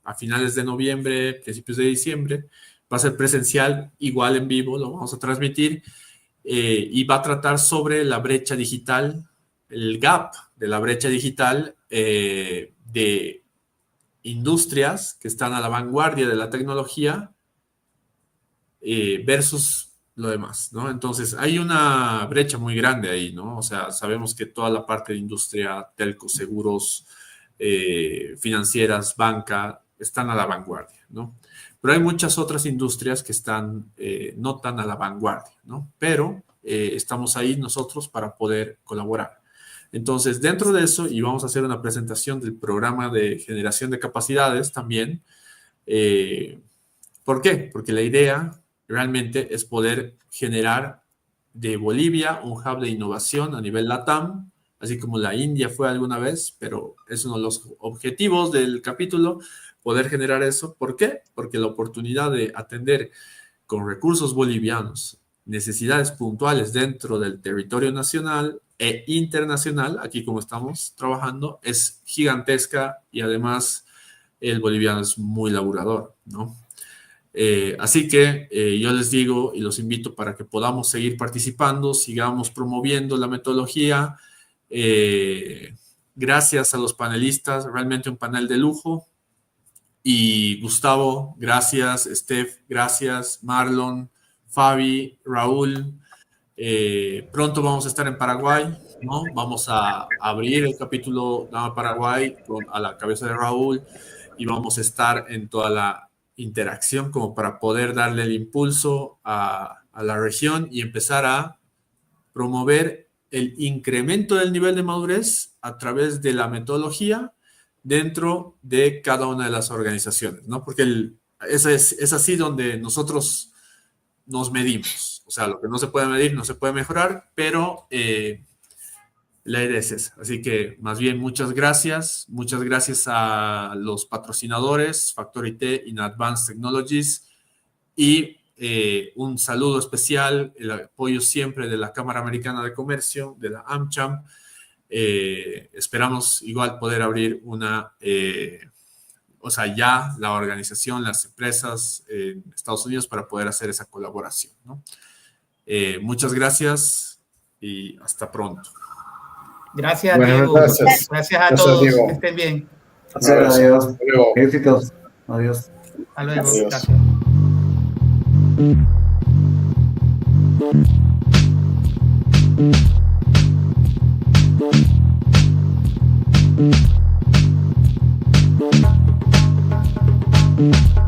a finales de noviembre, principios de diciembre, va a ser presencial, igual en vivo, lo vamos a transmitir. Y va a tratar sobre la brecha digital, el gap de la brecha digital de industrias que están a la vanguardia de la tecnología versus lo demás, ¿no? Entonces, hay una brecha muy grande ahí, ¿no? O sea, sabemos que toda la parte de industria, telcos, seguros, financieras, banca, están a la vanguardia, ¿no? Pero hay muchas otras industrias que están no tan a la vanguardia, ¿no? Pero estamos ahí nosotros para poder colaborar. Entonces, dentro de eso, y vamos a hacer una presentación del programa de generación de capacidades también. ¿Por qué? Porque la idea realmente es poder generar de Bolivia un hub de innovación a nivel LATAM, así como la India fue alguna vez, pero es uno de los objetivos del capítulo, poder generar eso. ¿Por qué? Porque la oportunidad de atender con recursos bolivianos necesidades puntuales dentro del territorio nacional e internacional, aquí como estamos trabajando, es gigantesca y además el boliviano es muy laburador, ¿no? Así que yo les digo y los invito para que podamos seguir participando, sigamos promoviendo la metodología. Gracias a los panelistas, realmente un panel de lujo. Y Gustavo, gracias. Steph, gracias. Marlon, Fabi, Raúl. Pronto vamos a estar en Paraguay, ¿no? Vamos a abrir el capítulo Dama Paraguay a la cabeza de Raúl y vamos a estar en toda la interacción como para poder darle el impulso a la región y empezar a promover el incremento del nivel de madurez a través de la metodología dentro de cada una de las organizaciones, ¿no? Porque es así donde nosotros nos medimos. O sea, lo que no se puede medir no se puede mejorar, pero la idea es esa. Así que, más bien, muchas gracias. Muchas gracias a los patrocinadores, Factor IT y Advanced Technologies. Y un saludo especial, el apoyo siempre de la Cámara Americana de Comercio, de la AmCham. Esperamos igual poder abrir ya la organización, las empresas en Estados Unidos para poder hacer esa colaboración, ¿no? Muchas gracias y hasta pronto. Gracias, Diego. Gracias a todos. Diego. Que estén bien. Adiós. Éxitos. Adiós. Hasta luego. Adiós. Gracias. Thank you.